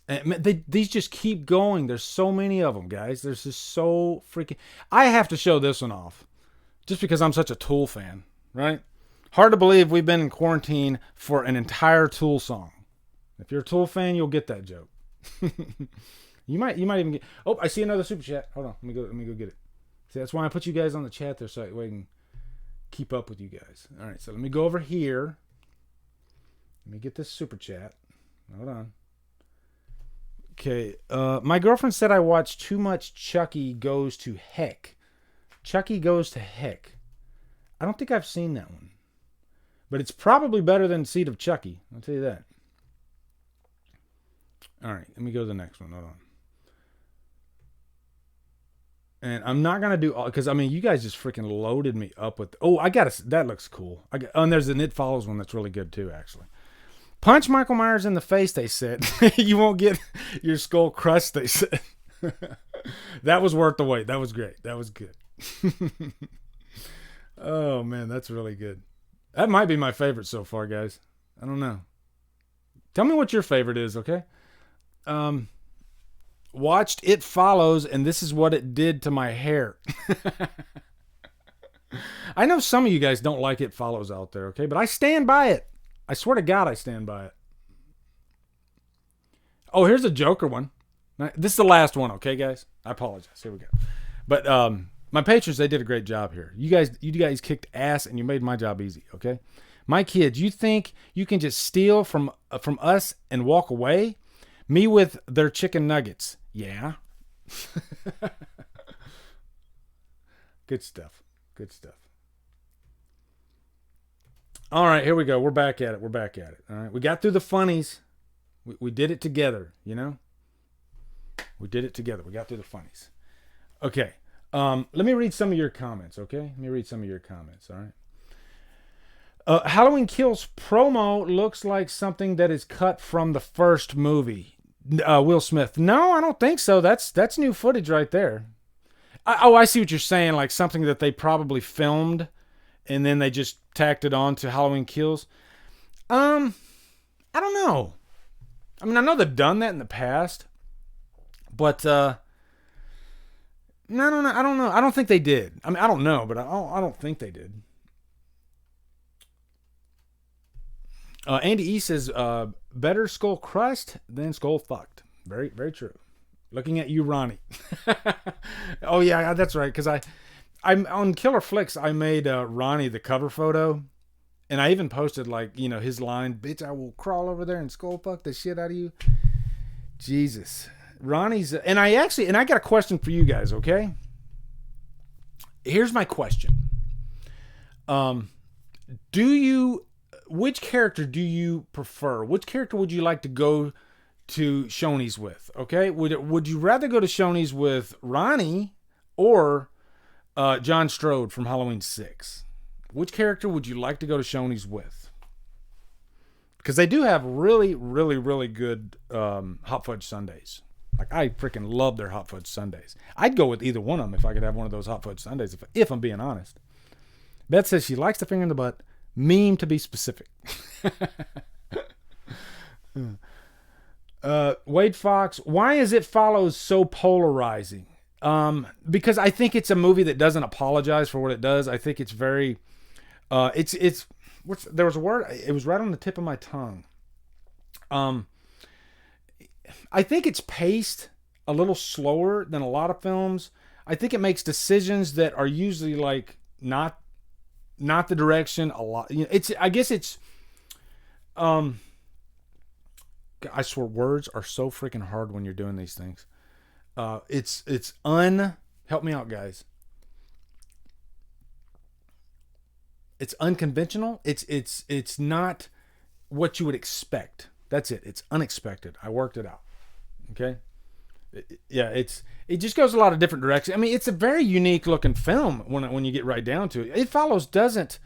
Speaker 1: And these just keep going. There's so many of them, guys. There's just so freaking... I have to show this one off. Just because I'm such a Tool fan, right? Hard to believe we've been in quarantine for an entire Tool song. If you're a Tool fan, you'll get that joke. You might even get... Oh, I see another super chat. Hold on. Let me go get it. See, that's why I put you guys on the chat there so I can keep up with you guys. All right, so let me go over here. Let me get this super chat. Hold on. Okay, my girlfriend said I watched too much Chucky Goes to Heck. Chucky Goes to Heck. I don't think I've seen that one. But it's probably better than Seed of Chucky. I'll tell you that. All right, let me go to the next one. Hold on. And I'm not going to do all... Because, I mean, you guys just freaking loaded me up with... Oh, I got to... That looks cool. And there's an It Follows one that's really good, too, actually. Punch Michael Myers in the face, they said. You won't get your skull crushed, they said. That was worth the wait. That was great. That was good. Oh, man, that's really good. That might be my favorite so far, guys. I don't know. Tell me what your favorite is, okay? Watched It Follows, and this is what it did to my hair. I know some of you guys don't like It Follows out there, okay? But I stand by it. I swear to God, I stand by it. Oh, here's a Joker one. This is the last one, okay, guys? I apologize. Here we go. But my patrons, they did a great job here. You guys kicked ass, and you made my job easy, okay? My kids, you think you can just steal from us and walk away? Me with their chicken nuggets. Yeah. Good stuff. Good stuff. All right, here we go. We're back at it. All right, we got through the funnies. We did it together, you know? We did it together. We got through the funnies. Okay. Let me read some of your comments, okay? All right? Halloween Kills promo looks like something that is cut from the first movie. Will Smith. No, I don't think so. That's new footage right there. I see what you're saying. Like something that they probably filmed and then they just tacked it on to Halloween Kills. I don't know. I mean, I know they've done that in the past, but no, I don't know. I don't think they did. I mean, I don't know, but I don't think they did. Andy E says, better skull crushed than skull fucked. Very, very true. Looking at you, Ronnie. Oh yeah, that's right. Because I'm on Killer Flicks. I made Ronnie the cover photo, and I even posted like his line, "Bitch, I will crawl over there and skull fuck the shit out of you." Jesus, Ronnie's, and I got a question for you guys. Okay, here's my question. Which character do you prefer? Which character would you like to go to Shoney's with? Okay, would you rather go to Shoney's with Ronnie or John Strode from Halloween 6? Which character would you like to go to Shoney's with? Because they do have really, really, really good hot fudge sundaes. Like, I freaking love their hot fudge sundaes. I'd go with either one of them if I could have one of those hot fudge sundaes, if I'm being honest. Beth says she likes the finger in the butt. Meme to be specific. Wade Fox, why is It Follows so polarizing? Because I think it's a movie that doesn't apologize for what it does. I think it's very, there was a word, it was right on the tip of my tongue. I think it's paced a little slower than a lot of films. I think it makes decisions that are usually like not the direction a lot. I guess it's, I swear words are so freaking hard when you're doing these things. Help me out, guys. It's unconventional. It's not what you would expect. That's it. It's unexpected. I worked it out. Okay. It just goes a lot of different directions. I mean, it's a very unique looking film when you get right down to it. It Follows doesn't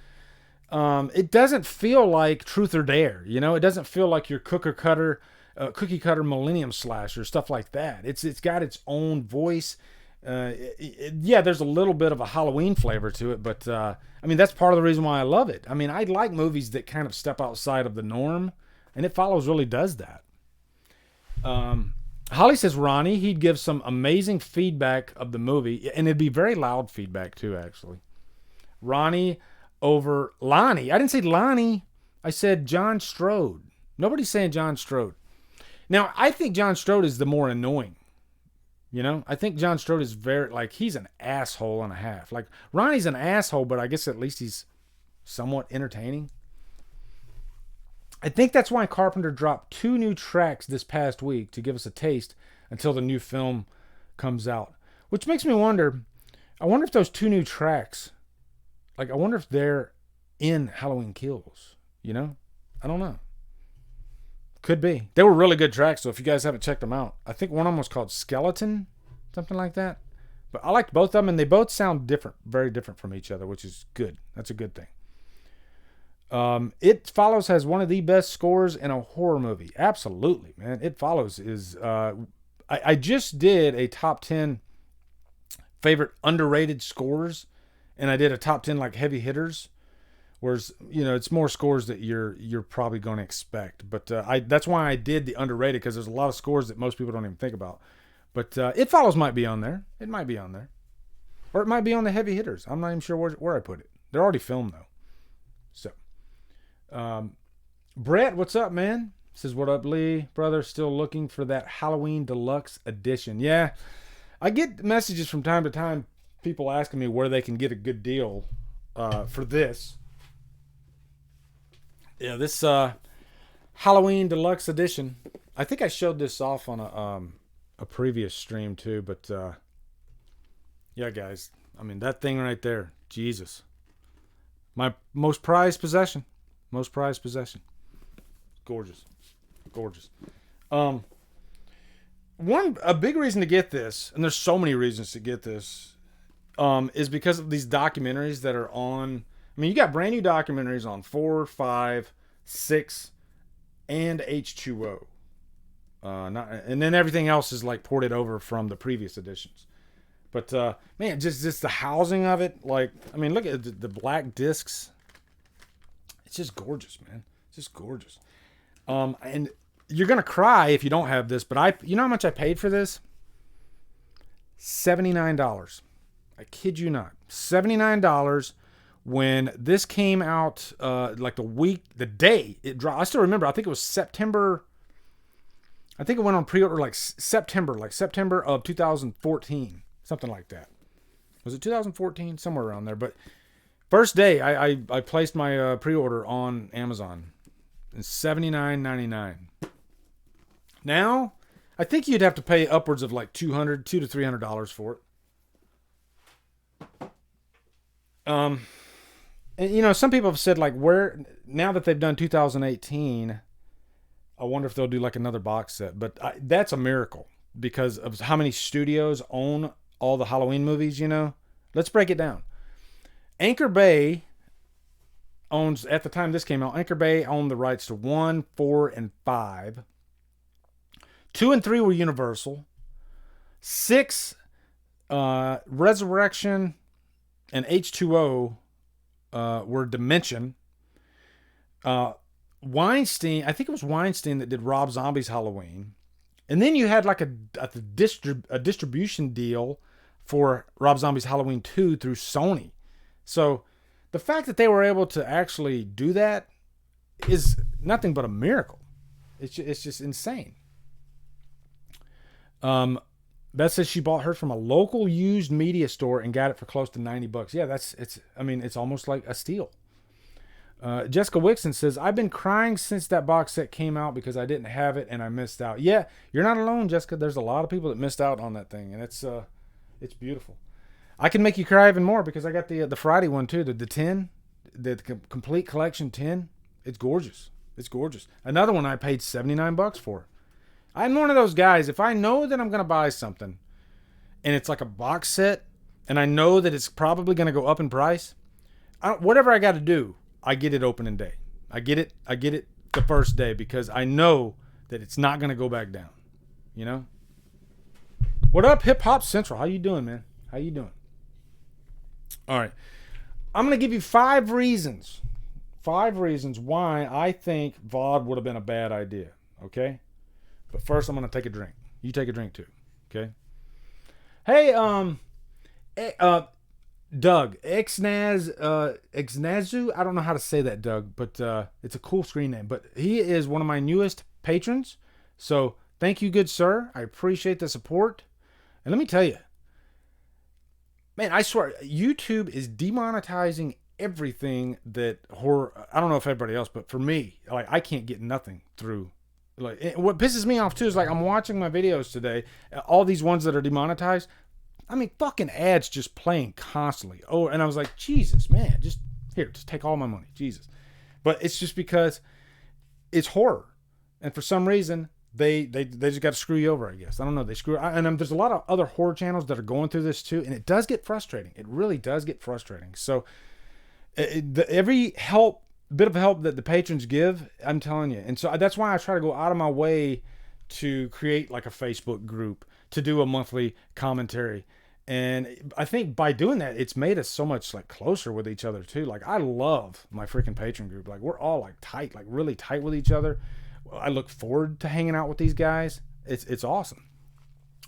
Speaker 1: feel like Truth or Dare. It doesn't feel like your cookie cutter Millennium Slasher, stuff like that. It's got its own voice. There's a little bit of a Halloween flavor to it, but I mean, that's part of the reason why I love it. I mean, I like movies that kind of step outside of the norm, and It Follows really does that. Holly says Ronnie, he'd give some amazing feedback of the movie, and it'd be very loud feedback too, actually. Ronnie over Lonnie. I didn't say Lonnie. I said John Strode. Nobody's saying John Strode. Now, I think John Strode is the more annoying. I think John Strode is very, like, he's an asshole and a half. Like, Ronnie's an asshole, but I guess at least he's somewhat entertaining. I think that's why Carpenter dropped 2 new tracks this past week to give us a taste until the new film comes out. Which makes me wonder, I wonder if those 2 new tracks, like, I wonder if they're in Halloween Kills. I don't know. Could be. They were really good tracks, so if you guys haven't checked them out. I think one of them was called Skeleton, something like that. But I liked both of them, and they both sound different, very different from each other, which is good. That's a good thing. It Follows has one of the best scores in a horror movie. Absolutely, man. It Follows is... I just did a top 10 favorite underrated scores, and I did a top 10 like heavy hitters, whereas it's more scores that you're probably going to expect. But that's why I did the underrated, because there's a lot of scores that most people don't even think about. But It Follows might be on there. It might be on there, or it might be on the heavy hitters. I'm not even sure where I put it. They're already filmed though. So. Brett, what's up, man? Says, what up, Lee? Brother, still looking for that Halloween Deluxe Edition. Yeah, I get messages from time to time, people asking me where they can get a good deal for this. Yeah, this Halloween Deluxe Edition. I think I showed this off on a previous stream too, but yeah, guys. I mean, that thing right there, Jesus. My most prized possession. Most prized possession. Gorgeous. Gorgeous. A big reason to get this, and there's so many reasons to get this, is because of these documentaries that are on. I mean, you got brand new documentaries on 4, 5, 6, and H2O. And then everything else is like ported over from the previous editions. But man, just the housing of it, like, I mean, look at the black discs. It's just gorgeous, man. It's just gorgeous. And you're gonna cry if you don't have this, but you know how much I paid for this? $79. I kid you not. $79 when this came out, like the day it dropped. I still remember, I think it was September I think it went on pre-order like September of 2014, something like that. Was it 2014? Somewhere around there. But first day, I placed my pre-order on Amazon. It's $79.99. Now, I think you'd have to pay upwards of like $200 to $300 for it. And you know, some people have said like, where now that they've done 2018, I wonder if they'll do like another box set. But that's a miracle because of how many studios own all the Halloween movies. You know, let's break it down. Anchor Bay owns, at the time this came out, Anchor Bay owned the rights to 1, 4, and 5. 2 and 3 were Universal. 6, Resurrection and H2O were Dimension. Weinstein, I think it was Weinstein that did Rob Zombie's Halloween. And then you had like a distribution deal for Rob Zombie's Halloween 2 through Sony. So the fact that they were able to actually do that is nothing but a miracle. It's just insane. Beth says she bought hers from a local used media store and got it for close to $90. Yeah, it's almost like a steal. Jessica Wixon says, I've been crying since that box set came out because I didn't have it and I missed out. Yeah, you're not alone, Jessica. There's a lot of people that missed out on that thing, and it's beautiful. I can make you cry even more because I got the Friday one too, the 10, the complete collection 10. It's gorgeous. It's gorgeous. Another one I paid $79 for. I'm one of those guys, if I know that I'm going to buy something and it's like a box set and I know that it's probably going to go up in price, whatever I got to do, I get it opening day. I get it the first day because I know that it's not going to go back down. You know? What up, Hip Hop Central? How you doing, man? How you doing? All right. I'm going to give you 5 reasons. 5 reasons why I think VOD would have been a bad idea. Okay? But first, I'm going to take a drink. You take a drink too. Okay? Hey, Doug, Exnazu, I don't know how to say that, Doug, but it's a cool screen name. But he is one of my newest patrons. So thank you, good sir. I appreciate the support. And let me tell you, man, I swear, YouTube is demonetizing everything that horror. I don't know if everybody else, but for me, like, I can't get nothing through. Like, what pisses me off too is like I'm watching my videos today, all these ones that are demonetized. I mean, fucking ads just playing constantly. Oh, and I was like, Jesus, man, just take all my money, Jesus. But it's just because it's horror, and for some reason they just got to screw you over, I guess. I don't know. They screw, and there's a lot of other horror channels that are going through this too, and it does get frustrating. It really does get frustrating. So every bit of help that the patrons give, I'm telling you, and so that's why I try to go out of my way to create like a Facebook group, to do a monthly commentary. And I think by doing that, it's made us so much like closer with each other too. Like, I love my freaking patron group. Like, we're all like tight, like really tight with each other. I look forward to hanging out with these guys. It's awesome.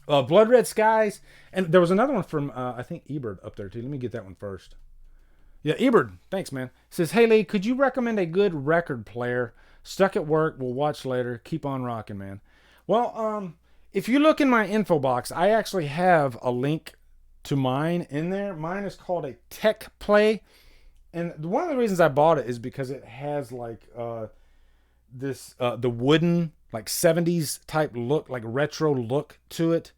Speaker 1: Blood Red Skies. And there was another one from, I think Ebert up there too. Let me get that one first. Yeah, Ebert. Thanks, man. Says, hey Lee, could you recommend a good record player? Stuck at work. We'll watch later. Keep on rocking, man. Well, if you look in my info box, I actually have a link to mine in there. Mine is called a Tech Play, and one of the reasons I bought it is because it has like this the wooden like 70s type look, like retro look to it.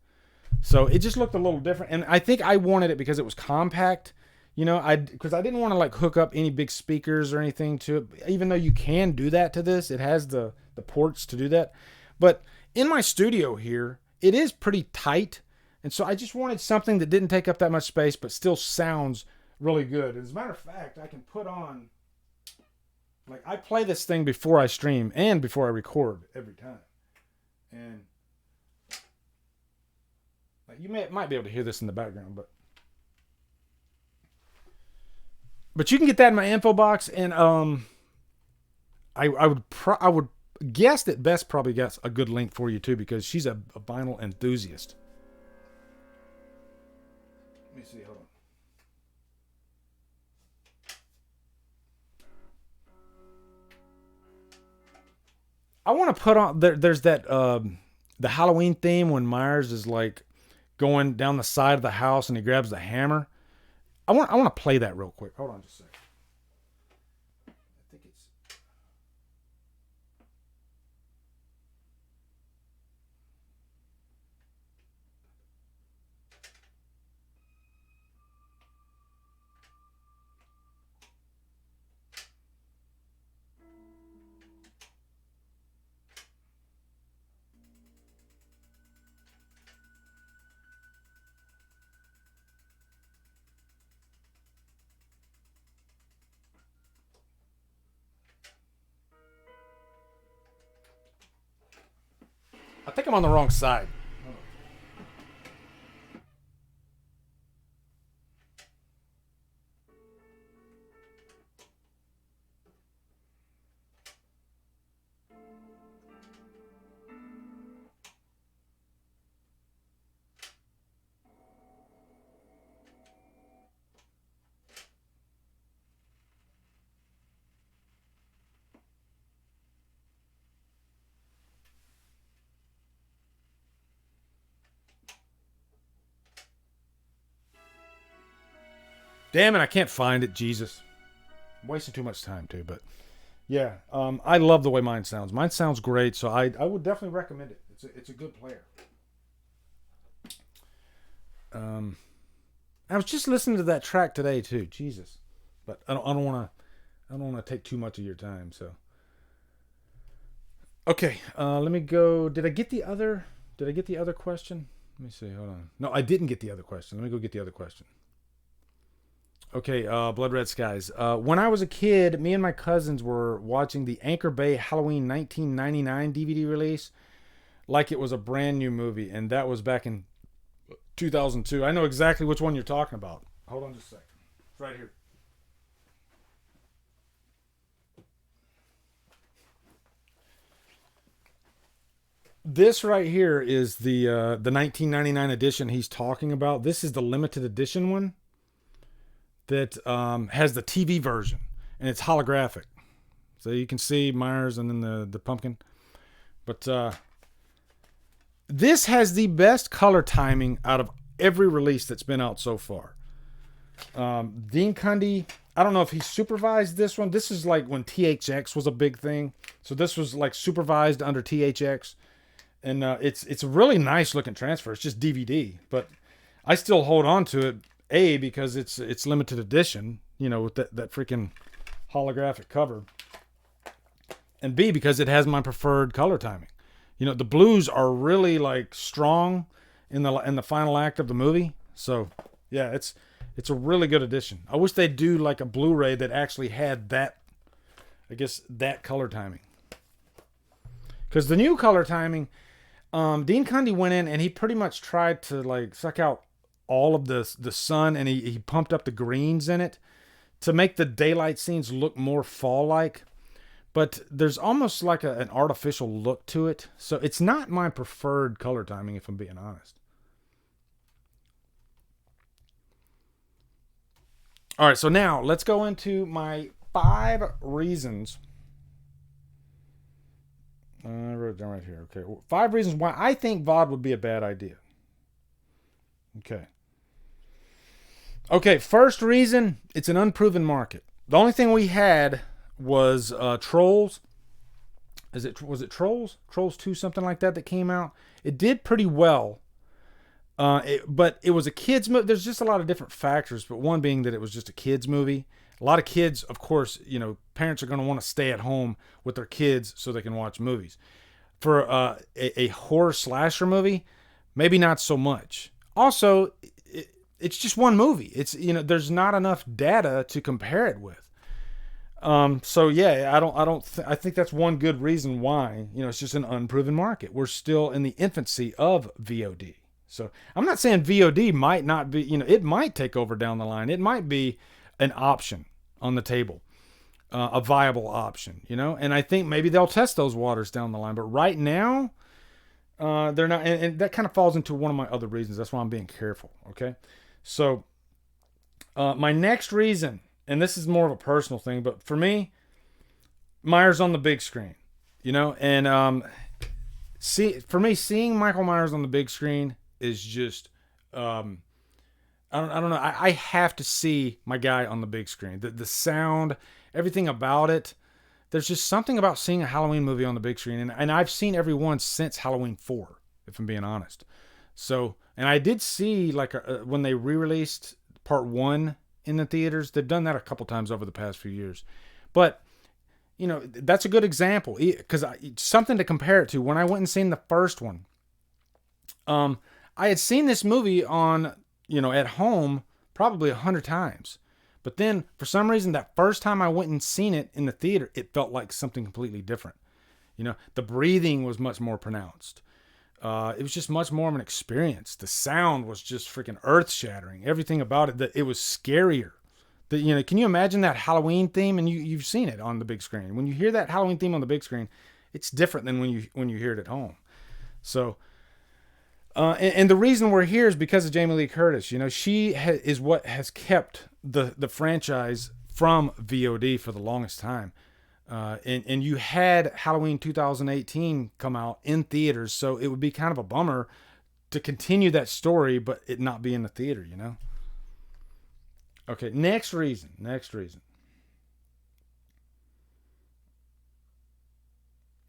Speaker 1: So it just looked a little different, and I think I wanted it because it was compact. You know, because I didn't want to like hook up any big speakers or anything to it. Even though you can do that to this, it has the ports to do that. But in my studio here, it is pretty tight. And so I just wanted something that didn't take up that much space, but still sounds really good. As a matter of fact, I can put on, like, I play this thing before I stream and before I record every time. And like, you might be able to hear this in the background, but you can get that in my info box. And I would guess that Bess probably got a good link for you too, because she's a vinyl enthusiast. Let me see. Hold on. I want to put on there's that the Halloween theme when Myers is like going down the side of the house and he grabs the hammer. I want to play that real quick. Hold on just a second. I think it's I think I'm on the wrong side. Damn it, I can't find it, Jesus. I'm wasting too much time too, but yeah, I love the way mine sounds. Mine sounds great, so I would definitely recommend it. It's a good player. I was just listening to that track today too, Jesus. But I don't want to take too much of your time, so. Okay, let me go. Did I get the other question? Let me see. Hold on. No, I didn't get the other question. Let me go get the other question. Okay, Blood Red Skies. When I was a kid, me and my cousins were watching the Anchor Bay Halloween 1999 DVD release like it was a brand new movie, and that was back in 2002. I know exactly which one you're talking about. Hold on just a second. It's right here. This right here is the 1999 edition he's talking about. This is the limited edition one that has the TV version, and it's holographic, so you can see Myers and then the pumpkin. But this has the best color timing out of every release that's been out so far. Dean Cundy, I don't know if he supervised this one. This is like when THX was a big thing, so this was like supervised under THX, and it's a really nice looking transfer. It's just DVD, but I still hold on to it. A, because it's limited edition, you know, with that freaking holographic cover. And B, because it has my preferred color timing. You know, the blues are really like strong in the final act of the movie. So yeah, it's a really good edition. I wish they'd do like a Blu-ray that actually had that, I guess, that color timing. Because the new color timing, Dean Cundy went in and he pretty much tried to like suck out all of the sun, and he pumped up the greens in it to make the daylight scenes look more fall-like. But there's almost like an artificial look to it. So it's not my preferred color timing, if I'm being honest. All right, so now let's go into my 5 reasons. I wrote it down right here. Okay, 5 reasons why I think VOD would be a bad idea. Okay, first reason, it's an unproven market. The only thing we had was Trolls. Was it Trolls? Trolls 2, something like that came out. It did pretty well. But it was a kids movie. There's just a lot of different factors, but one being that it was just a kids movie. A lot of kids, of course, you know, parents are going to want to stay at home with their kids so they can watch movies. For a horror slasher movie, maybe not so much. Also, it's just one movie. It's, you know, there's not enough data to compare it with. So yeah, I think that's one good reason why, you know, it's just an unproven market. We're still in the infancy of VOD. So I'm not saying VOD might not be, you know, it might take over down the line. It might be an option on the table, a viable option, you know, and I think maybe they'll test those waters down the line. But right now, they're not, and that kind of falls into one of my other reasons. That's why I'm being careful. Okay. So, my next reason, and this is more of a personal thing, but for me, Myers on the big screen, you know, and for me, seeing Michael Myers on the big screen is just, I don't know. I have to see my guy on the big screen. The sound, everything about it. There's just something about seeing a Halloween movie on the big screen, and I've seen every one since Halloween 4, if I'm being honest. So, and I did see like when they re-released Part 1 in the theaters. They've done that a couple times over the past few years, but that's a good example because something to compare it to. When I went and seen the first one, I had seen this movie on at home probably 100 times. But then, for some reason, that first time I went and seen it in the theater, it felt like something completely different. The breathing was much more pronounced. It was just much more of an experience. The sound was just freaking earth-shattering. Everything about it, it was scarier. Can you imagine that Halloween theme? And you've seen it on the big screen. When you hear that Halloween theme on the big screen, it's different than when you hear it at home. So, and the reason we're here is because of Jamie Lee Curtis. She is what has kept the franchise from VOD for the longest time. And you had Halloween 2018 come out in theaters, so it would be kind of a bummer to continue that story, but it not be in the theater, Okay, next reason. Next reason,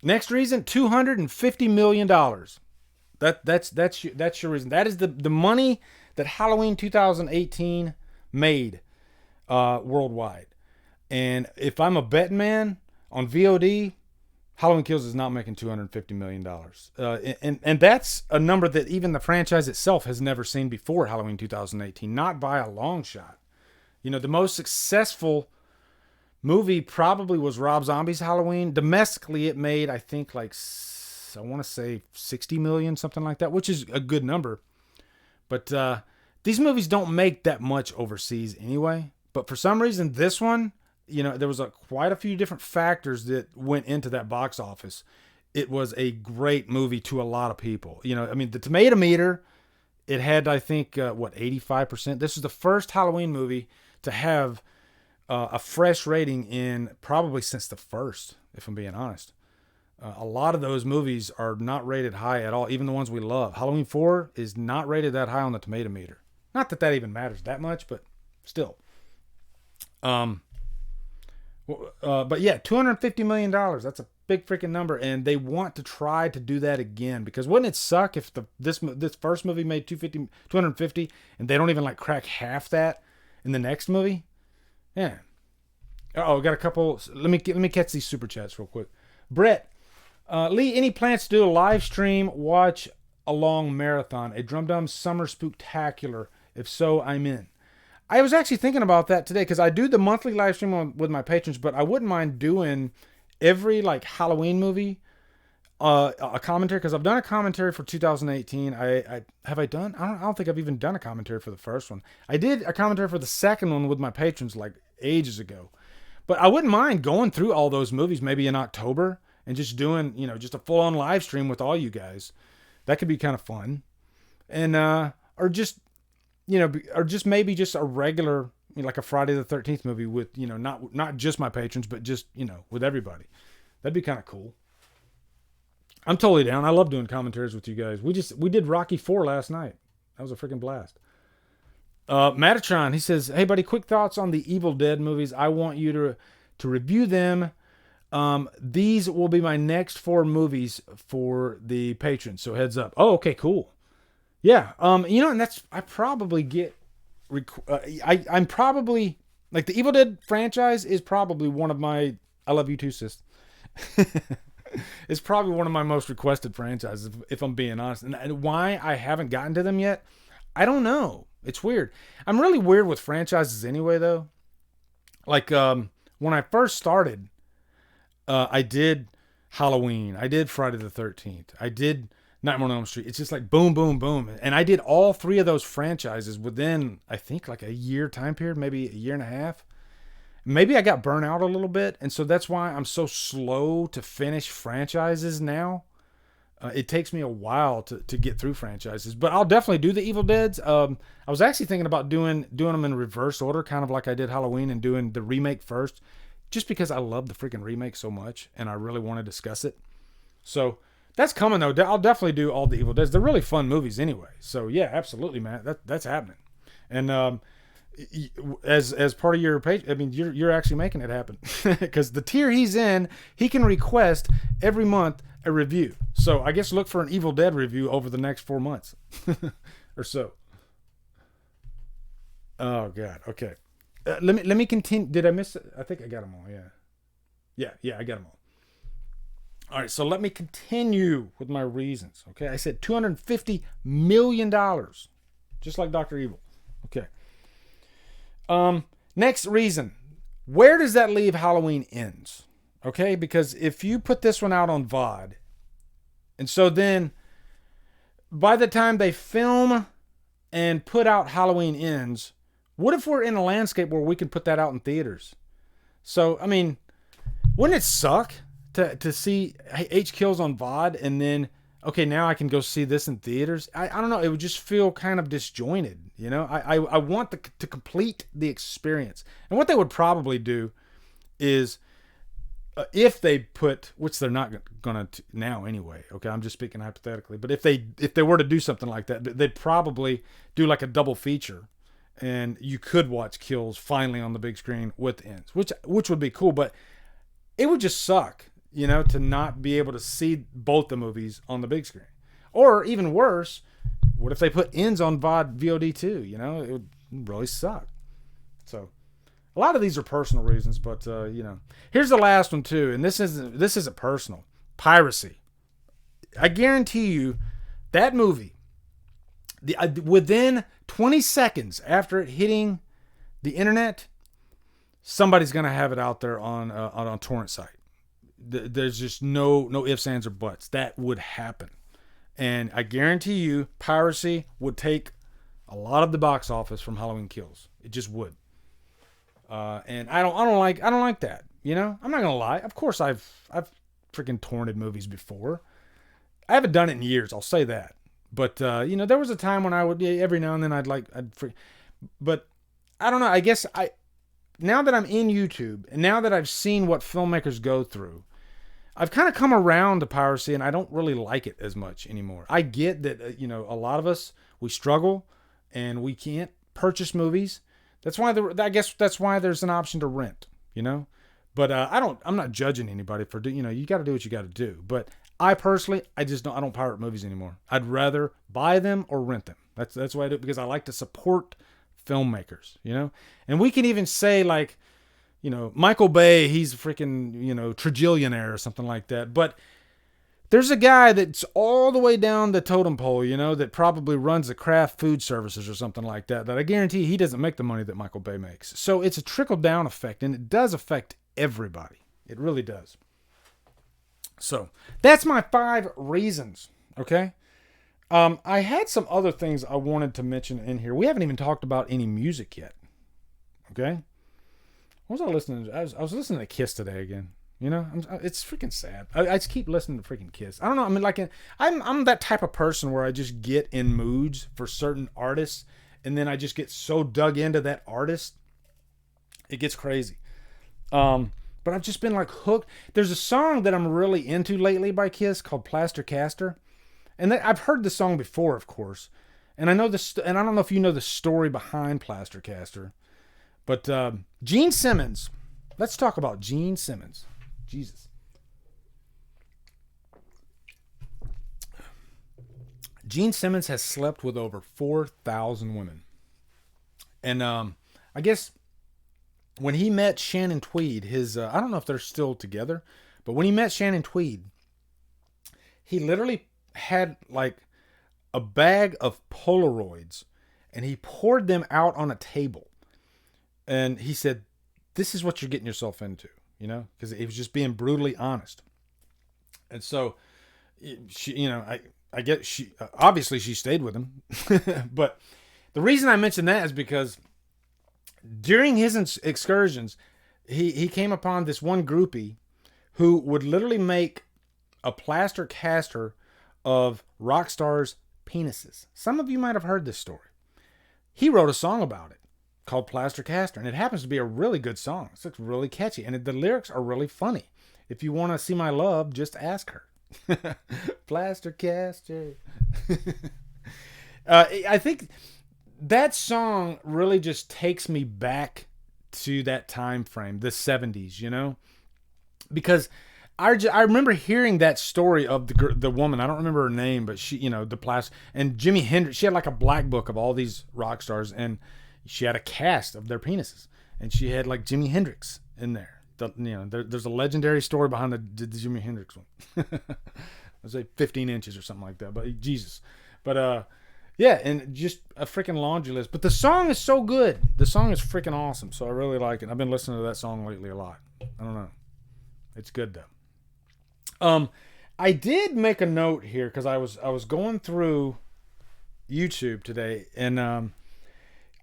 Speaker 1: $250 million. That's your reason. That is the money that Halloween 2018 made worldwide. And if I'm a betting man on VOD, Halloween Kills is not making $250 million. And that's a number that even the franchise itself has never seen before Halloween 2018, not by a long shot. The most successful movie probably was Rob Zombie's Halloween. Domestically, it made, I think, I want to say 60 million, something like that, which is a good number. But these movies don't make that much overseas anyway. But for some reason, this one, there was quite a few different factors that went into that box office. It was a great movie to a lot of people. The tomato meter, it had, I think, 85%. This is the first Halloween movie to have a fresh rating in probably since the first, if I'm being honest. A lot of those movies are not rated high at all, even the ones we love. Halloween 4 is not rated that high on the tomato meter. Not that that even matters that much, but still. But yeah, $250 million. That's a big freaking number, and they want to try to do that again, because wouldn't it suck if this first movie made 250 and they don't even crack half that in the next movie? Yeah. We got a couple. Let me catch these super chats real quick. Brett, Lee, any plans to do a live stream watch along marathon, a Drumdums summer spooktacular? If so, I'm in. I was actually thinking about that today because I do the monthly live stream with my patrons, but I wouldn't mind doing every Halloween movie a commentary, because I've done a commentary for 2018. I don't think I've even done a commentary for the first one. I did a commentary for the second one with my patrons ages ago, but I wouldn't mind going through all those movies maybe in October and just doing just a full-on live stream with all you guys. That could be kind of fun, and or just maybe just a regular a Friday the 13th movie with not just my patrons, but just with everybody. That'd be kind of cool. I'm totally down. I love doing commentaries with you guys. We did Rocky 4 last night. That was a freaking blast. Metatron, he says, hey buddy, quick thoughts on the Evil Dead movies. I want you to review them. These will be my next 4 movies for the patrons, so heads up. Oh, okay, cool. Yeah. And that's, I probably get, I'm probably, the Evil Dead franchise is probably one of my, I love you too, sis. It's probably one of my most requested franchises, if I'm being honest. And why I haven't gotten to them yet, I don't know. It's weird. I'm really weird with franchises anyway, though. When I first started, I did Halloween. I did Friday the 13th. I did Nightmare on Elm Street. It's just boom, boom, boom. And I did all 3 of those franchises within, I think, a year time period, maybe a year and a half. Maybe I got burnt out a little bit, and so that's why I'm so slow to finish franchises now. It takes me a while to get through franchises, but I'll definitely do the Evil Deads. I was actually thinking about doing them in reverse order, kind of like I did Halloween, and doing the remake first, just because I love the freaking remake so much, and I really want to discuss it. So That's coming though. I'll definitely do all the Evil Deads. They're really fun movies anyway. So yeah, absolutely, man. That's happening. And as part of your page, I mean, you're actually making it happen because the tier he's in, he can request every month a review. So I guess look for an Evil Dead review over the next 4 months or so. Oh God. Okay. Let me continue. Did I miss it? I think I got them all. Yeah. I got them all. All right. So let me continue with my reasons. Okay. I said $250 million, just like Dr. Evil. Okay. Next reason. Where does that leave Halloween Ends? Okay. Because if you put this one out on VOD, and so then by the time they film and put out Halloween Ends, what if we're in a landscape where we can put that out in theaters? So, I mean, wouldn't it suck to see H Kills on VOD and then, okay, now I can go see this in theaters? I don't know. It would just feel kind of disjointed, you know? I want to complete the experience. And what they would probably do is, if they put, which they're not going to now anyway, okay, I'm just speaking hypothetically, but if they were to do something like that, they'd probably do like a double feature. And you could watch Kills finally on the big screen with Ends, which would be cool, but it would just suck, you know, to not be able to see both the movies on the big screen. Or even worse, what if they put Ends on VOD too? You know, it would really suck. So a lot of these are personal reasons, but you know, here's the last one too, and this isn't personal. Piracy. I guarantee you that movie, within 20 seconds after it hitting the internet, somebody's going to have it out there on a torrent site. There's just no ifs, ands, or buts. That would happen. And I guarantee you piracy would take a lot of the box office from Halloween Kills. It just would. And I don't like that. You know, I'm not going to lie. Of course I've freaking torrented movies before. I haven't done it in years. I'll say that. But, you know, there was a time when I would, every now and then but I don't know. I guess now that I'm in YouTube and now that I've seen what filmmakers go through, I've kind of come around to piracy and I don't really like it as much anymore. I get that, you know, a lot of us, we struggle and we can't purchase movies. That's why I guess that's why there's an option to rent, you know, but I'm not judging anybody for doing, you know, you got to do what you got to do. But I personally, I don't pirate movies anymore. I'd rather buy them or rent them. That's why I do it, because I like to support filmmakers, you know? And we can even say, like, you know, Michael Bay, he's a freaking, you know, trillionaire or something like that. But there's a guy that's all the way down the totem pole, you know, that probably runs the craft food services or something like that I guarantee he doesn't make the money that Michael Bay makes. So it's a trickle-down effect, and it does affect everybody. It really does. So that's my 5 reasons, okay? I had some other things I wanted to mention in here. We haven't even talked about any music yet, okay? What was I listening to? I was listening to Kiss today again. You know, it's freaking sad. I just keep listening to freaking Kiss. I don't know. I mean, like, I'm that type of person where I just get in moods for certain artists, and then I just get so dug into that artist, it gets crazy. But I've just been like hooked. There's a song that I'm really into lately by Kiss called Plaster Caster. And I've heard the song before, of course. And I know this, and I don't know if you know the story behind Plaster Caster. But Gene Simmons. Let's talk about Gene Simmons. Jesus. Gene Simmons has slept with over 4,000 women. And I guess when he met Shannon Tweed, I don't know if they're still together, but when he met Shannon Tweed, he literally had like a bag of Polaroids and he poured them out on a table. And he said, this is what you're getting yourself into, you know, because he was just being brutally honest. And so she, you know, I get obviously she stayed with him, but the reason I mention that is because during his excursions, he came upon this one groupie who would literally make a plaster caster of rock stars' penises. Some of you might have heard this story. He wrote a song about it called Plaster Caster, and it happens to be a really good song. It's really catchy, and the lyrics are really funny. If you want to see my love, just ask her. Plaster caster. I think that song really just takes me back to that time frame, the 70s, you know? Because I remember hearing that story of the woman. I don't remember her name, but she, the plaster, and Jimi Hendrix. She had like a black book of all these rock stars, and she had a cast of their penises, and she had like Jimi Hendrix in there. There's a legendary story behind the Jimi Hendrix one. I was like 15 inches or something like that, but Jesus. But yeah, and just a freaking laundry list. But the song is so good. The song is freaking awesome, so I really like it. I've been listening to that song lately a lot. I don't know. It's good though. I did make a note here because I was going through YouTube today, and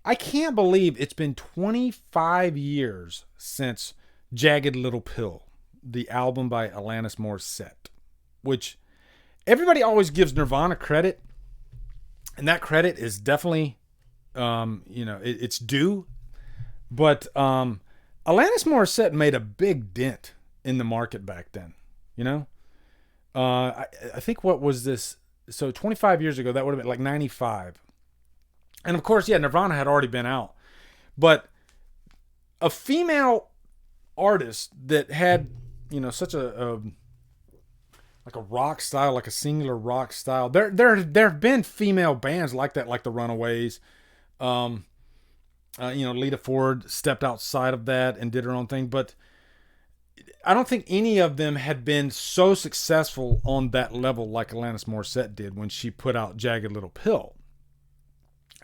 Speaker 1: I can't believe it's been 25 years since Jagged Little Pill, the album by Alanis Morissette, which everybody always gives Nirvana credit, and that credit is definitely, it's due. But Alanis Morissette made a big dent in the market back then, I think what was this? So 25 years ago, that would have been like 95. And of course, yeah, Nirvana had already been out. But a female artist that had, such a like a rock style, like a singular rock style. There have been female bands like that, like the Runaways. Lita Ford stepped outside of that and did her own thing, but I don't think any of them had been so successful on that level like Alanis Morissette did when she put out Jagged Little Pill.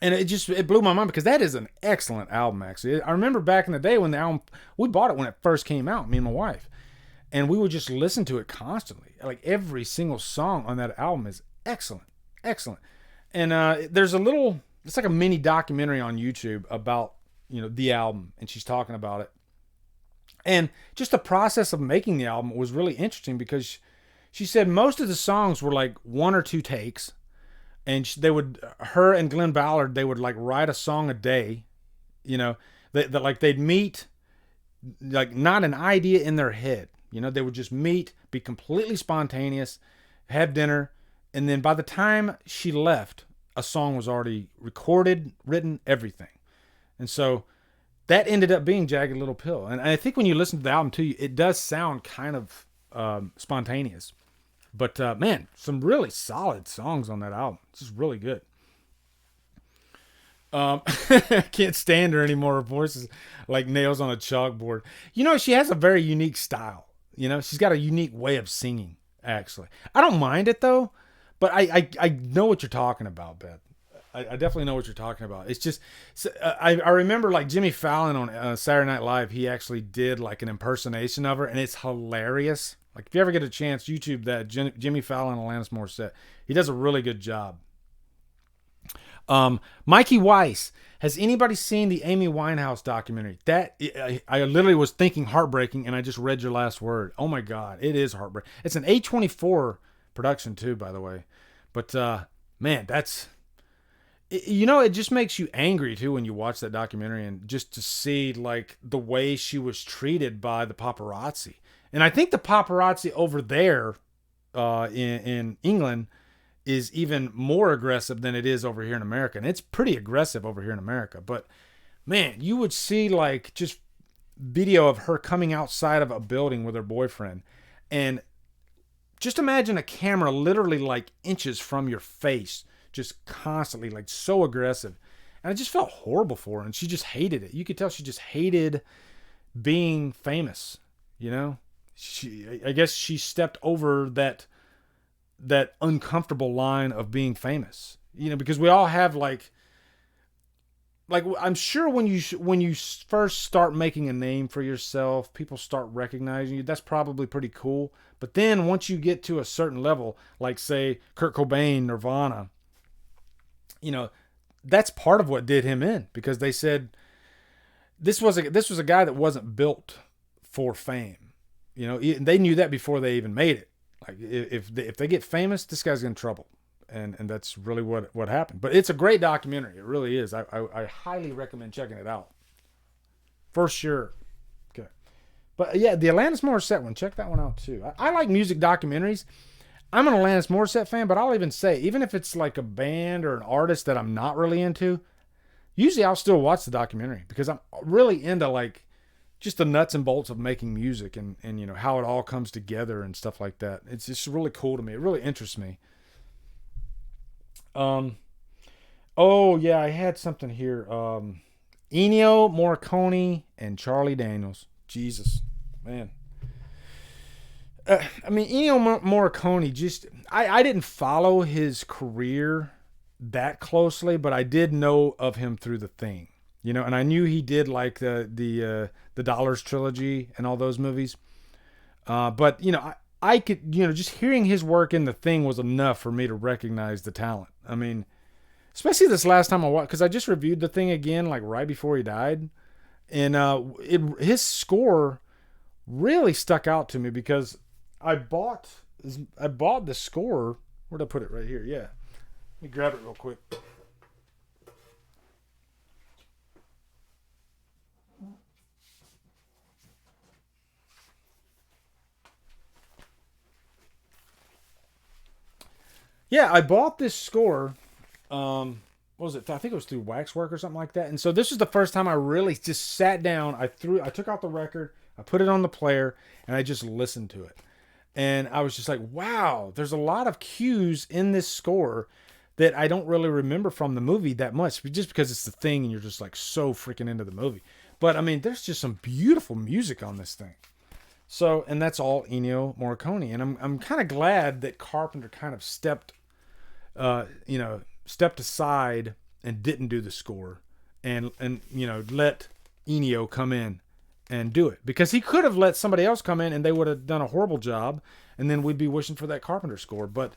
Speaker 1: And it blew my mind because that is an excellent album, actually. I remember back in the day when the album, we bought it when it first came out, me and my wife. And we would just listen to it constantly. Like every single song on that album is excellent. Excellent. And there's it's like a mini documentary on YouTube about, the album. And she's talking about it. And just the process of making the album was really interesting because she said most of the songs were like one or two takes. And her and Glenn Ballard, they would like write a song a day, they'd meet, like not an idea in their head. They would just meet, be completely spontaneous, have dinner. And then by the time she left, a song was already recorded, written, everything. And so that ended up being Jagged Little Pill. And I think when you listen to the album too, it does sound kind of spontaneous. But man, some really solid songs on that album. This is really good. I can't stand her anymore. Her voice is like nails on a chalkboard. She has a very unique style. She's got a unique way of singing, actually. I don't mind it, though. But I know what you're talking about, Beth. I definitely know what you're talking about. It's just, I remember like Jimmy Fallon on Saturday Night Live, he actually did like an impersonation of her, and it's hilarious. Like if you ever get a chance, YouTube that, Jimmy Fallon and Alanis Morissette. He does a really good job. Mikey Weiss. Has anybody seen the Amy Winehouse documentary? That I literally was thinking heartbreaking, and I just read your last word. Oh my God, it is heartbreaking. It's an A24 production too, by the way. But man, it just makes you angry too when you watch that documentary, and just to see like the way she was treated by the paparazzi. And I think the paparazzi over there in England is even more aggressive than it is over here in America. And it's pretty aggressive over here in America. But man, you would see like just video of her coming outside of a building with her boyfriend. And just imagine a camera literally like inches from your face, just constantly, like so aggressive. And I just felt horrible for her. And she just hated it. You could tell she just hated being famous, I guess she stepped over that uncomfortable line of being famous, because we all have like I'm sure when you first start making a name for yourself, people start recognizing you. That's probably pretty cool. But then once you get to a certain level, like say Kurt Cobain, Nirvana, that's part of what did him in, because they said this was a guy that wasn't built for fame. They knew that before they even made it. Like if they get famous, this guy's in trouble, and that's really what happened. But it's a great documentary. It really is. I highly recommend checking it out, for sure. Okay, but yeah, the Alanis Morissette one, check that one out too. I like music documentaries. I'm an Alanis Morissette fan, but I'll even say, even if it's like a band or an artist that I'm not really into, usually I'll still watch the documentary because I'm really into like just the nuts and bolts of making music and you know how it all comes together and stuff like that. It's just really cool to me. It really interests me. Um oh yeah, I had something here. Ennio Morricone and Charlie Daniels. Jesus, man. I mean, Ennio Morricone just, I didn't follow his career that closely, but I did know of him through The Thing, you know, and I knew he did like the Dollars trilogy and all those movies. But you know, I could, you know, just hearing his work in The Thing was enough for me to recognize the talent. I mean, especially this last time I watched, because I just reviewed The Thing again, like right before he died, and his score really stuck out to me because I bought the score. Where'd I put it? Right here. Yeah. Let me grab it real quick. Yeah, I bought this score. What was it? I think it was through Waxwork or something like that. And so this was the first time I really just sat down. I took out the record, I put it on the player, and I just listened to it. And I was just like, wow, there's a lot of cues in this score that I don't really remember from the movie that much, just because it's The Thing and you're just like so freaking into the movie. But I mean, there's just some beautiful music on this thing. So, and that's all Ennio Morricone. And I'm kind of glad that Carpenter kind of stepped aside and didn't do the score and you know, let Ennio come in and do it, because he could have let somebody else come in and they would have done a horrible job, and then we'd be wishing for that Carpenter score. But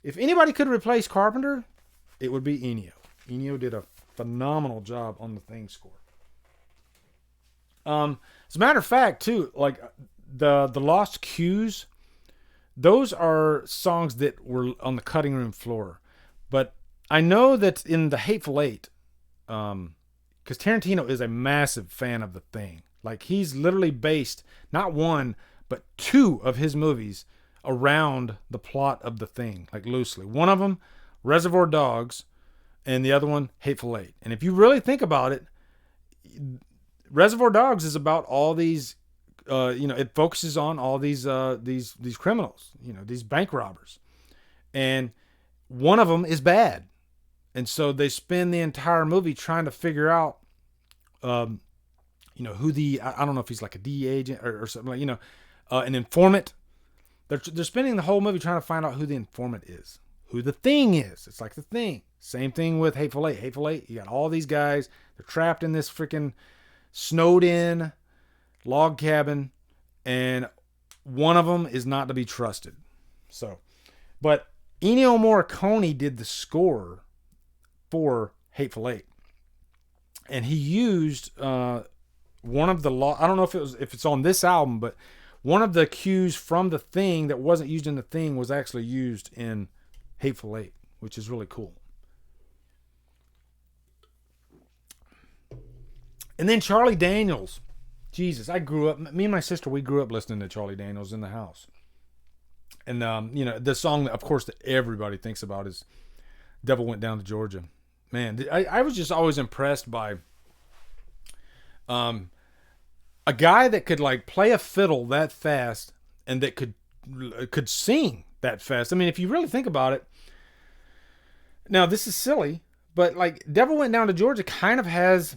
Speaker 1: if anybody could replace Carpenter, it would be Ennio. Ennio did a phenomenal job on the Thing score. As a matter of fact, too, like the Lost Cues, those are songs that were on the cutting room floor. But I know that in The Hateful Eight, because Tarantino is a massive fan of The Thing. Like, he's literally based not one, but two of his movies around the plot of The Thing, like loosely. One of them, Reservoir Dogs, and the other one, Hateful Eight. And if you really think about it, Reservoir Dogs is about all these, it focuses on all these criminals, these bank robbers, and one of them is bad, and so they spend the entire movie trying to figure out, who I don't know if he's like a DEA agent or something, like, an informant. They're spending the whole movie trying to find out who the informant is, who the Thing is. It's like The Thing. Same thing with Hateful Eight. Hateful Eight, you got all these guys. They're trapped in this freaking snowed in log cabin, and one of them is not to be trusted. So, but Ennio Morricone did the score for Hateful Eight, and he used one of the I don't know if it's on this album, but one of the cues from The Thing that wasn't used in The Thing was actually used in Hateful Eight, which is really cool. And then Charlie Daniels. Jesus, me and my sister, we grew up listening to Charlie Daniels in the house. And, the song that, of course, that everybody thinks about is Devil Went Down to Georgia. Man, I was just always impressed by a guy that could, like, play a fiddle that fast and that could sing that fast. I mean, if you really think about it, now this is silly, but, like, Devil Went Down to Georgia kind of has,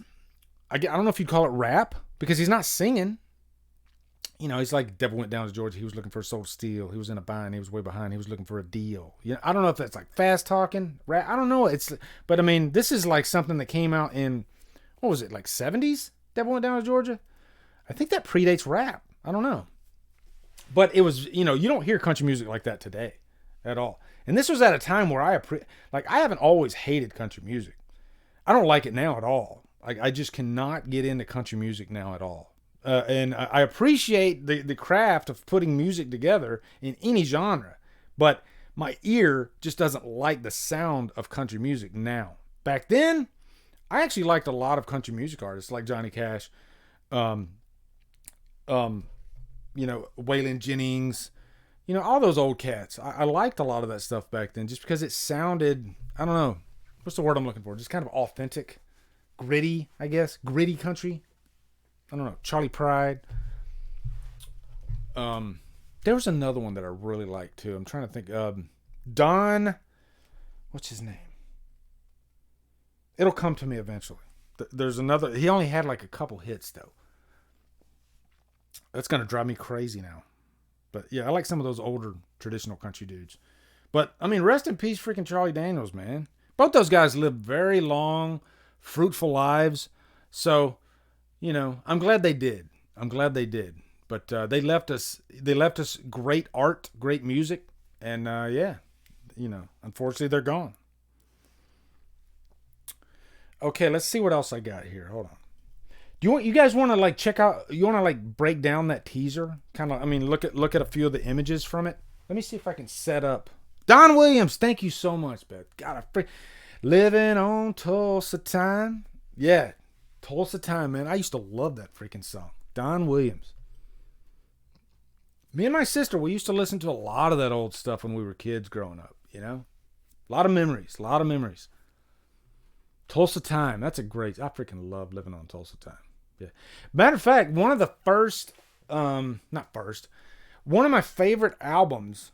Speaker 1: I don't know if you'd call it rap, because he's not singing. He's like, Devil Went Down to Georgia. He was looking for a soul to steal. He was in a bind. He was way behind. He was looking for a deal. I don't know if that's like fast talking, rap. I don't know. But I mean, this is like something that came out in, what was it, like 70s? Devil Went Down to Georgia. I think that predates rap. I don't know. But it was, you don't hear country music like that today at all. And this was at a time where I haven't always hated country music. I don't like it now at all. I just cannot get into country music now at all. And I appreciate the craft of putting music together in any genre, but my ear just doesn't like the sound of country music now. Back then, I actually liked a lot of country music artists like Johnny Cash, Waylon Jennings, all those old cats. I liked a lot of that stuff back then just because it sounded, I don't know, what's the word I'm looking for? Just kind of authentic, gritty, I guess, gritty country. I don't know, Charlie Pride. There was another one that I really liked too. I'm trying to think. Don, what's his name? It'll come to me eventually. There's another. He only had like a couple hits though. That's gonna drive me crazy now. But yeah, I like some of those older traditional country dudes. But I mean, rest in peace, freaking Charlie Daniels, man. Both those guys lived very long, fruitful lives. So, I'm glad they did. But they left us great art, great music, and unfortunately they're gone. Okay, let's see what else I got here. Hold on. You guys want to like check out? You want to like break down that teaser? Kind of. I mean, look at a few of the images from it. Let me see if I can set up. Don Williams, thank you so much, Beth. God, living on Tulsa time. Yeah, Tulsa time, man. I used to love that freaking song. Don Williams. Me and my sister, we used to listen to a lot of that old stuff when we were kids growing up. A lot of memories. Tulsa time. That's I freaking love living on Tulsa time. Yeah. Matter of fact, one of the first, one of my favorite albums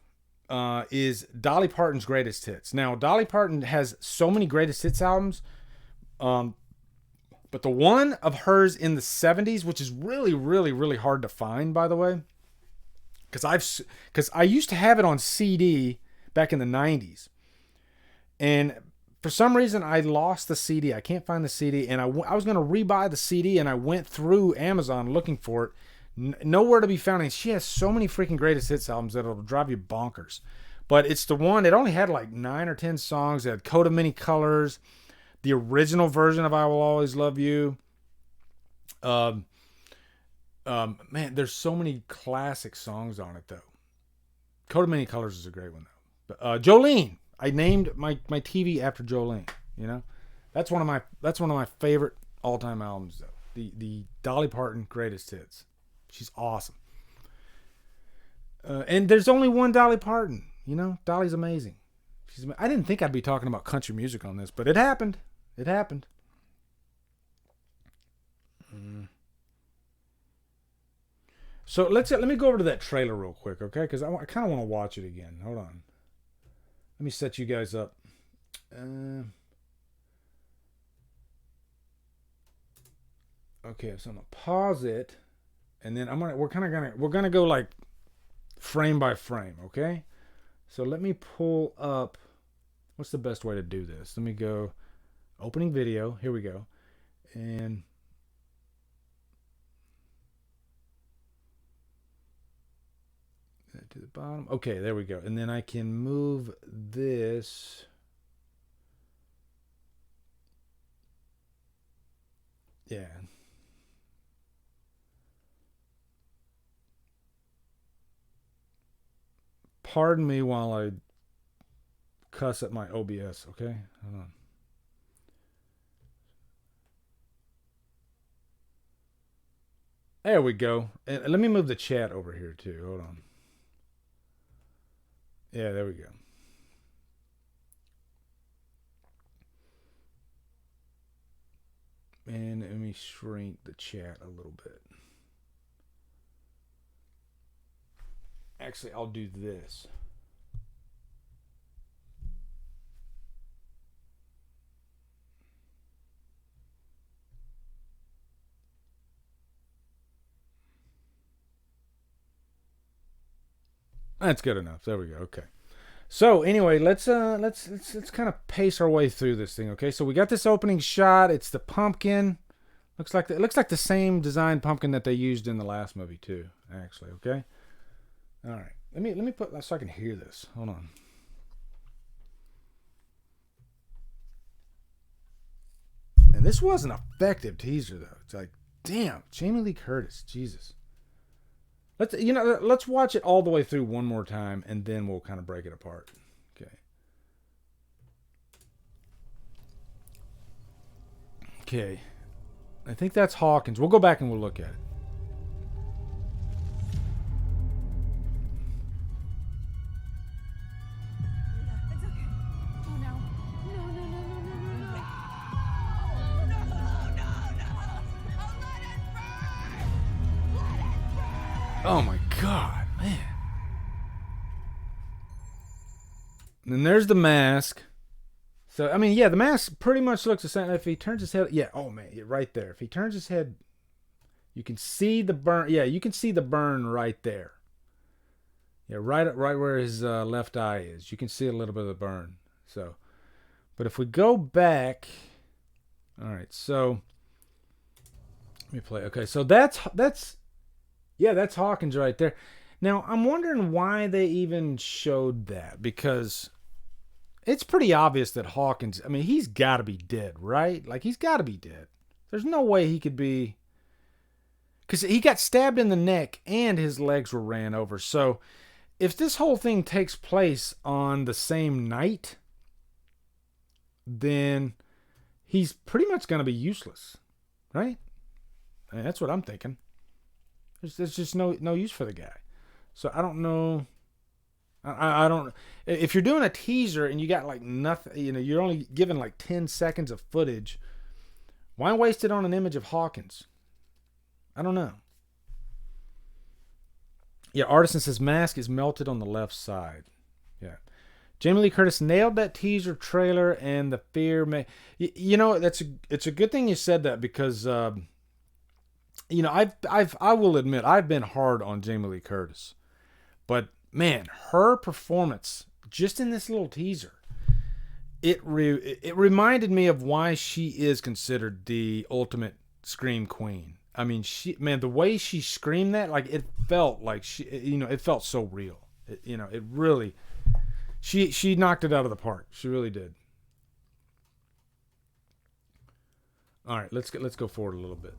Speaker 1: is Dolly Parton's Greatest Hits. Now, Dolly Parton has so many Greatest Hits albums, but the one of hers in the 70s, which is really, really, really hard to find, by the way, because I used to have it on CD back in the 90s, and for some reason, I lost the CD. I can't find the CD, and I was going to rebuy the CD, and I went through Amazon looking for it. Nowhere to be found. And she has so many freaking Greatest Hits albums that it'll drive you bonkers. But it's the one, it only had like 9 or 10 songs. It had Coat of Many Colors, the original version of I Will Always Love You. Man, there's so many classic songs on it, though. Coat of Many Colors is a great one, though. But, Jolene. I named my TV after Jolene. That's one of my favorite all-time albums, though. The Dolly Parton Greatest Hits. She's awesome. And there's only one Dolly Parton. Dolly's amazing. I didn't think I'd be talking about country music on this, but it happened. So let me go over to that trailer real quick, okay? Because I kind of want to watch it again. Hold on. Let me set you guys up. Okay, so I'm gonna pause it, and then we're gonna go like frame by frame, okay? So let me pull up. What's the best way to do this? Let me go opening video. Here we go, and to the bottom. Okay, there we go. And then I can move this. Yeah. Pardon me while I cuss at my OBS, okay? Hold on. There we go. And let me move the chat over here too. Hold on. Yeah, there we go. And let me shrink the chat a little bit. Actually, I'll do this. That's good enough. There we go. Okay. So anyway, let's kind of pace our way through this thing. Okay. So we got this opening shot. It's the pumpkin. Looks like the same design pumpkin that they used in the last movie too. Actually. Okay. All right. Let me put so I can hear this. Hold on. And this was an effective teaser though. It's like, damn, Jamie Lee Curtis. Jesus. Let's watch it all the way through one more time, and then we'll kind of break it apart. Okay. I think that's Hawkins. We'll go back and we'll look at it. Oh my God, man. And there's the mask. So, I mean, yeah, the mask pretty much looks the same. If he turns his head, yeah, oh man, right there. If he turns his head, you can see the burn. Yeah, you can see the burn right there. Yeah, right where his left eye is. You can see a little bit of the burn. So, but if we go back, all right, so let me play. Okay, so that's Hawkins right there. Now, I'm wondering why they even showed that, because it's pretty obvious that Hawkins, I mean, he's got to be dead, right? Like, he's got to be dead. There's no way he could be, because he got stabbed in the neck and his legs were ran over. So, if this whole thing takes place on the same night, then he's pretty much going to be useless, right? I mean, that's what I'm thinking. There's just no use for the guy. So I don't know. I don't. If you're doing a teaser and you got like nothing, you're only given like 10 seconds of footage, why waste it on an image of Hawkins? I don't know. Yeah, Artisan says mask is melted on the left side. Yeah. Jamie Lee Curtis nailed that teaser trailer, and the fear may. It's a good thing you said that, because I will admit I've been hard on Jamie Lee Curtis, but man, her performance just in this little teaser, it reminded me of why she is considered the ultimate scream queen. I mean, the way she screamed that, like, it felt like it felt so real. It really, she knocked it out of the park. She really did. All right, let's go forward a little bit.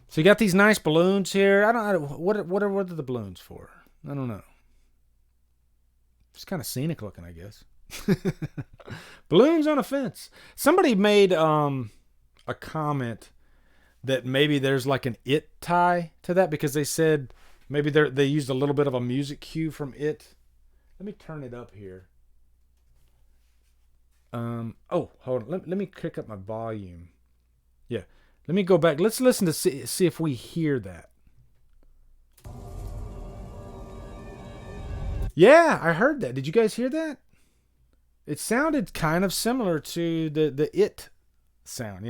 Speaker 1: So you got these nice balloons here. I don't know what are the balloons for. I don't know. It's kind of scenic looking, I guess. Balloons on a fence. Somebody made a comment that maybe there's like an It tie to that, because they said maybe they used a little bit of a music cue from It. Let me turn it up here. Oh, hold on. Let me kick up my volume. Yeah. Let me go back. Let's listen to see if we hear that. Yeah, I heard that. Did you guys hear that? It sounded kind of similar to the It sound,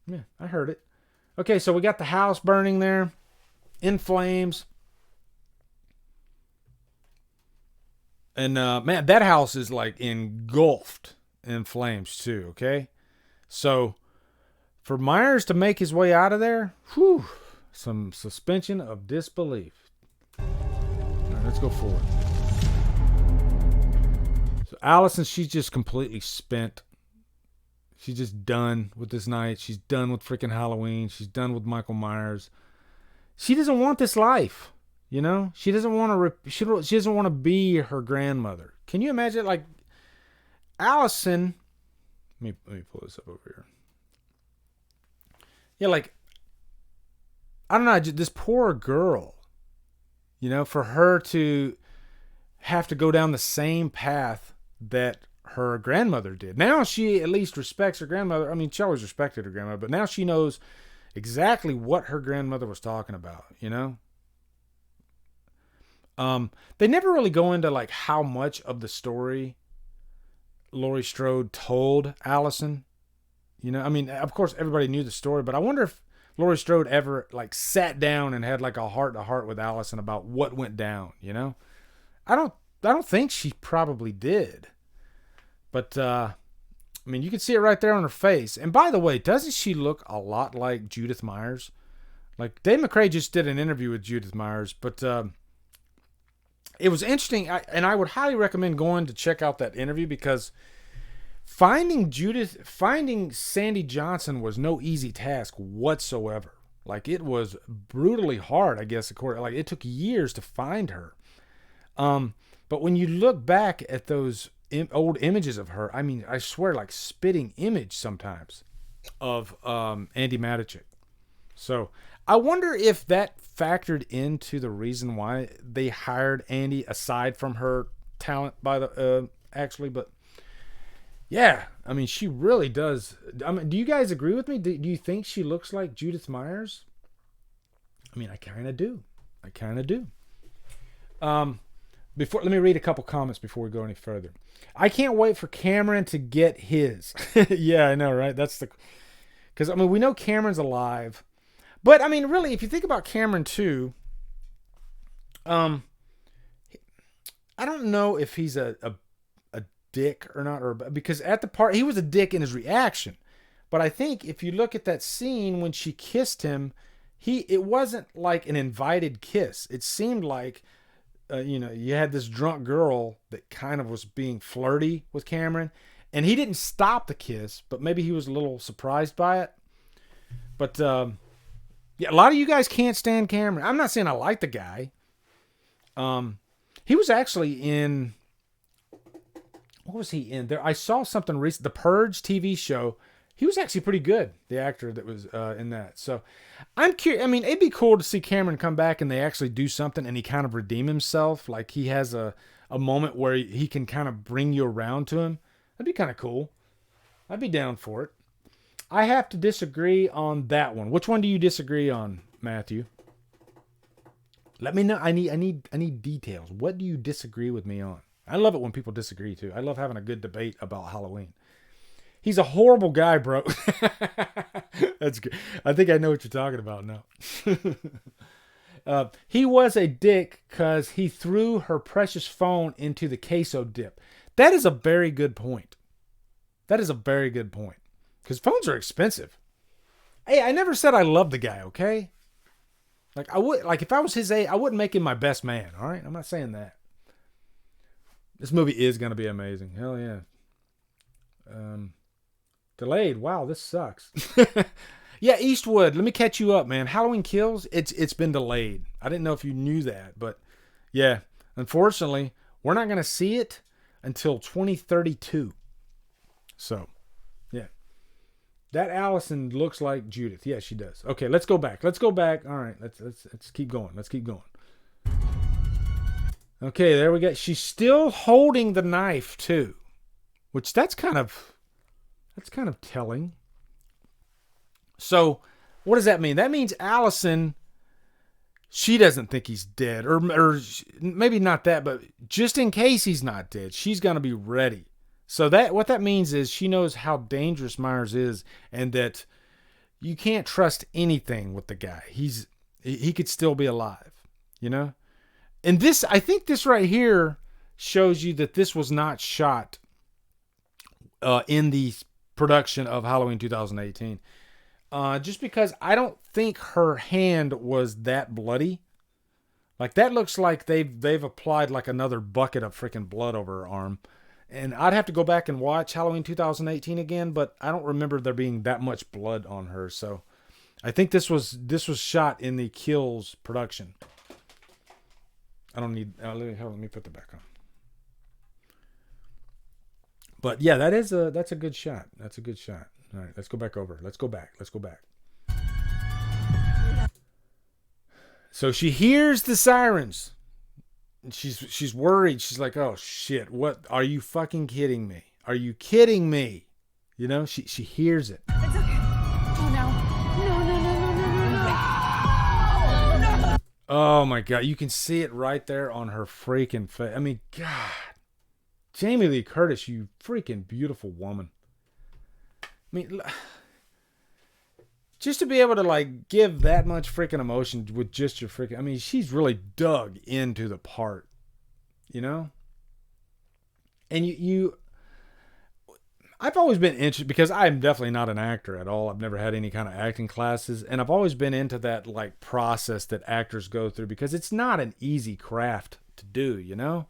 Speaker 1: Yeah, I heard it. Okay, so we got the house burning there, in flames. And man, that house is like engulfed in flames too, okay? So for Myers to make his way out of there, some suspension of disbelief. All right, let's go forward. So Allison, she's just completely spent. She's just done with this night. She's done with freaking Halloween. She's done with Michael Myers. She doesn't want this life, She doesn't want to. She doesn't want to be her grandmother. Can you imagine, like, Allison? Let me pull this up over here. Yeah, like, I don't know, this poor girl, for her to have to go down the same path that her grandmother did. Now she at least respects her grandmother. I mean, she always respected her grandmother, but now she knows exactly what her grandmother was talking about, They never really go into like how much of the story Laurie Strode told Allison. I mean, of course everybody knew the story, but I wonder if Laurie Strode ever like sat down and had like a heart-to-heart with Allison about what went down, I don't think she probably did. But I mean, you can see it right there on her face. And by the way, doesn't she look a lot like Judith Myers? Like, Dave McCrae just did an interview with Judith Myers, but it was interesting, and I would highly recommend going to check out that interview, because finding Sandy Johnson was no easy task whatsoever. Like, it was brutally hard, I guess. Like, it took years to find her. But when you look back at those old images of her, I mean, I swear, like spitting image sometimes of Andy Matichik. So I wonder if that factored into the reason why they hired Andy, aside from her talent actually. But yeah, I mean, she really does. I mean, do you guys agree with me? Do you think she looks like Judith Myers? I mean, I kind of do. I kind of do. Let me read a couple comments before we go any further. I can't wait for Cameron to get his. Yeah, I know, right? Because, I mean, we know Cameron's alive. But, I mean, really, if you think about Cameron, too, I don't know if he's a dick or not, because at the part, he was a dick in his reaction. But I think if you look at that scene when she kissed him, it wasn't like an invited kiss. It seemed like, you had this drunk girl that kind of was being flirty with Cameron, and he didn't stop the kiss, but maybe he was a little surprised by it. But yeah, a lot of you guys can't stand Cameron. I'm not saying I like the guy. He was actually in, what was he in there? I saw something recent, the Purge TV show. He was actually pretty good, the actor that was in that. So I'm curious. I mean, it'd be cool to see Cameron come back and they actually do something and he kind of redeem himself. Like he has a moment where he can kind of bring you around to him. That'd be kind of cool. I'd be down for it. I have to disagree on that one. Which one do you disagree on, Matthew? Let me know. I need details. What do you disagree with me on? I love it when people disagree too. I love having a good debate about Halloween. He's a horrible guy, bro. That's good. I think I know what you're talking about now. He was a dick because he threw her precious phone into the queso dip. That is a very good point. That is a very good point. Because phones are expensive. Hey, I never said I loved the guy, okay? If I was his age, I wouldn't make him my best man, all right? I'm not saying that. This movie is going to be amazing. Hell yeah. Delayed. Wow, this sucks. Yeah, Eastwood, let me catch you up, man. Halloween Kills, it's been delayed. I didn't know if you knew that, but yeah, unfortunately, we're not going to see it until 2032. So, yeah. That Allison looks like Judith. Yeah, she does. Okay, let's go back. All right, let's keep going. Okay, there we go. She's still holding the knife too, which that's kind of telling. So, what does that mean? That means Allison, she doesn't think he's dead, or maybe not that, but just in case he's not dead, she's gonna be ready. So what that means is she knows how dangerous Myers is, and that you can't trust anything with the guy. He could still be alive, you know? And I think this right here shows you that this was not shot in the production of Halloween 2018. Just because I don't think her hand was that bloody. Like that looks like they've applied like another bucket of freaking blood over her arm. And I'd have to go back and watch Halloween 2018 again, but I don't remember there being that much blood on her. So I think this was shot in the Kills production. I don't need. Let me put that back on. But yeah, that's a good shot. That's a good shot. All right, let's go back over. Let's go back. So she hears the sirens. And she's worried. She's like, "Oh shit! What? Are you fucking kidding me? Are you kidding me?" You know, she hears it.
Speaker 2: It's okay. Oh no.
Speaker 1: Oh my god, you can see it right there on her freaking face. I mean, God. Jamie Lee Curtis, you freaking beautiful woman. I mean, just to be able to like give that much freaking emotion with just your freaking, I mean, she's really dug into the part, you know? And I've always been interested, because I'm definitely not an actor at all. I've never had any kind of acting classes, and I've always been into that like process that actors go through, because it's not an easy craft to do, you know?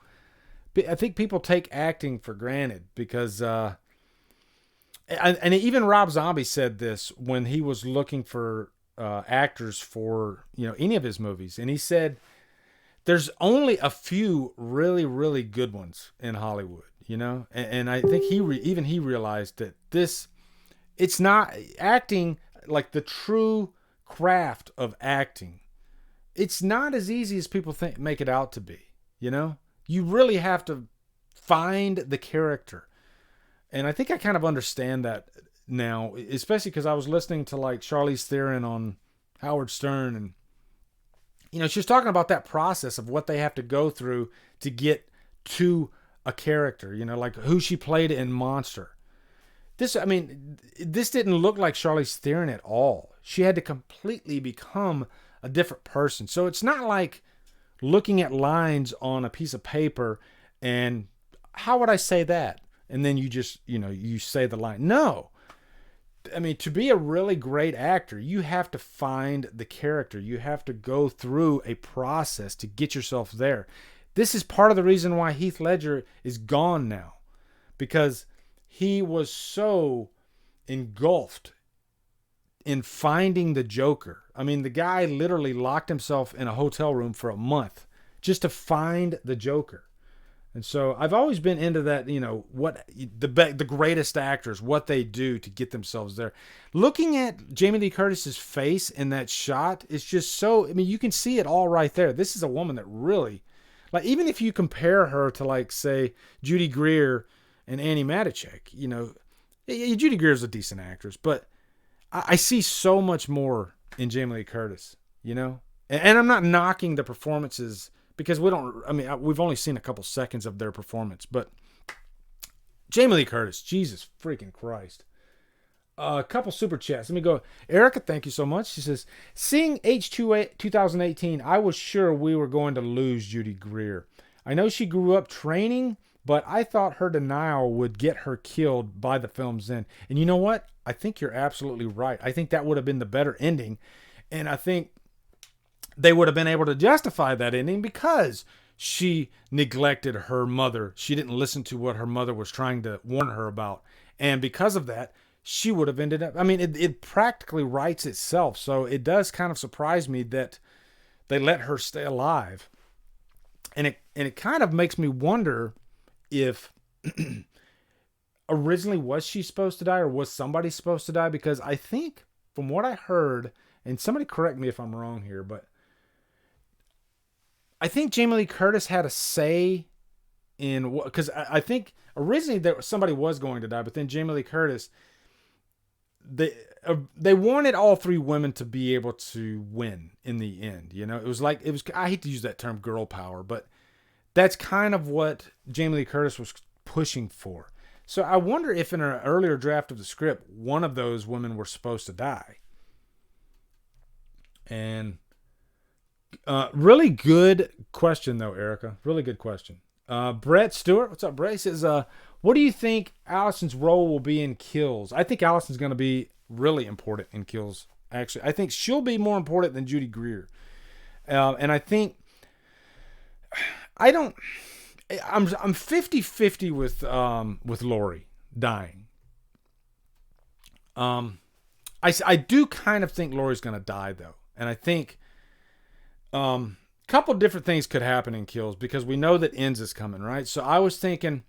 Speaker 1: I think people take acting for granted because, and even Rob Zombie said this when he was looking for actors for, any of his movies. And he said, there's only a few really, really good ones in Hollywood, and I think he realized that it's not acting, like the true craft of acting. It's not as easy as people make it out to be, You really have to find the character. And I think I kind of understand that now, especially because I was listening to like Charlize Theron on Howard Stern, and she was talking about that process of what they have to go through to get to a character, like who she played in Monster. This didn't look like Charlize Theron at all. She had to completely become a different person. So it's not like looking at lines on a piece of paper and how would I say that? And then you just, you say the line. No. To be a really great actor, you have to find the character. You have to go through a process to get yourself there. This is part of the reason why Heath Ledger is gone now, because he was so engulfed in finding the Joker. The guy literally locked himself in a hotel room for a month just to find the Joker. And so I've always been into that, what the greatest actors, what they do to get themselves there. Looking at Jamie Lee Curtis's face in that shot is just so, you can see it all right there. This is a woman that really, even if you compare her to, say, Judy Greer and Annie Matichak, Judy Greer's a decent actress, but I see so much more in Jamie Lee Curtis, and I'm not knocking the performances because we've only seen a couple seconds of their performance, but Jamie Lee Curtis, Jesus freaking Christ. A couple super chats. Let me go. Erica, thank you so much. She says, seeing H2 2018, I was sure we were going to lose Judy Greer. I know she grew up training, but I thought her denial would get her killed by the film's end. And you know what? I think you're absolutely right. I think that would have been the better ending. And I think they would have been able to justify that ending because she neglected her mother. She didn't listen to what her mother was trying to warn her about. And because of that, she would have ended up, it practically writes itself. So it does kind of surprise me that they let her stay alive. And it kind of makes me wonder if originally was she supposed to die or was somebody supposed to die? Because I think from what I heard, and somebody correct me if I'm wrong here, but I think Jamie Lee Curtis had a say in what, because I think originally somebody was going to die, but then Jamie Lee Curtis, they wanted all three women to be able to win in the end. It was I hate to use that term girl power, but that's kind of what Jamie Lee Curtis was pushing for. So I wonder if in an earlier draft of the script, one of those women were supposed to die. And really good question, though, Erica. Really good question. Brett Stewart, what's up, Brett? He says, what do you think Allison's role will be in Kills? I think Allison's going to be really important in Kills, actually. I think she'll be more important than Judy Greer. And I think... I'm 50-50 with Laurie dying. I do kind of think Laurie's going to die, though. And I think a couple different things could happen in Kills because we know that Ends is coming, right? So I was thinking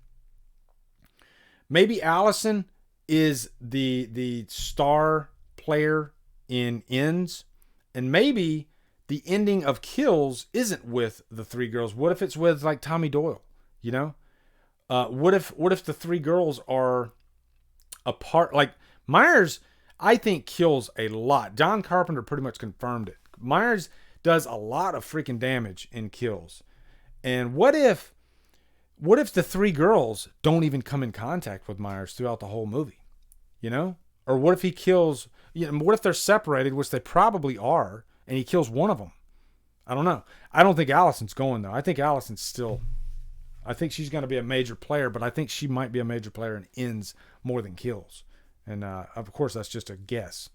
Speaker 1: maybe Allison is the star player in Ends, and maybe the ending of Kills isn't with the three girls. What if it's with like Tommy Doyle? What if the three girls are apart? Like Myers, I think kills a lot. John Carpenter pretty much confirmed it. Myers does a lot of freaking damage in Kills. And what if the three girls don't even come in contact with Myers throughout the whole movie? Or what if he kills, what if they're separated, which they probably are, and he kills one of them? I don't know. I don't think Allison's going, though. I think she's going to be a major player, but I think she might be a major player in Ends more than Kills. And, of course, that's just a guess.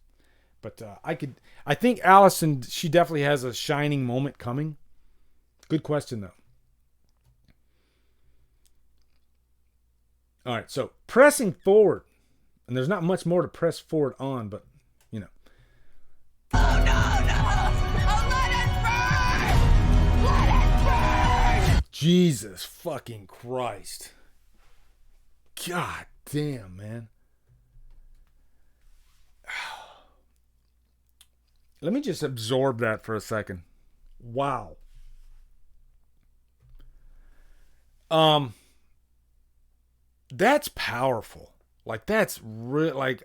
Speaker 1: But I think Allison, she definitely has a shining moment coming. Good question, though. All right, so pressing forward. And there's not much more to press forward on, but,
Speaker 2: Oh, no! Oh, let it burn! Let it burn!
Speaker 1: Jesus fucking Christ. God damn, man. Let me just absorb that for a second. Wow. That's powerful. Like, that's real. Like,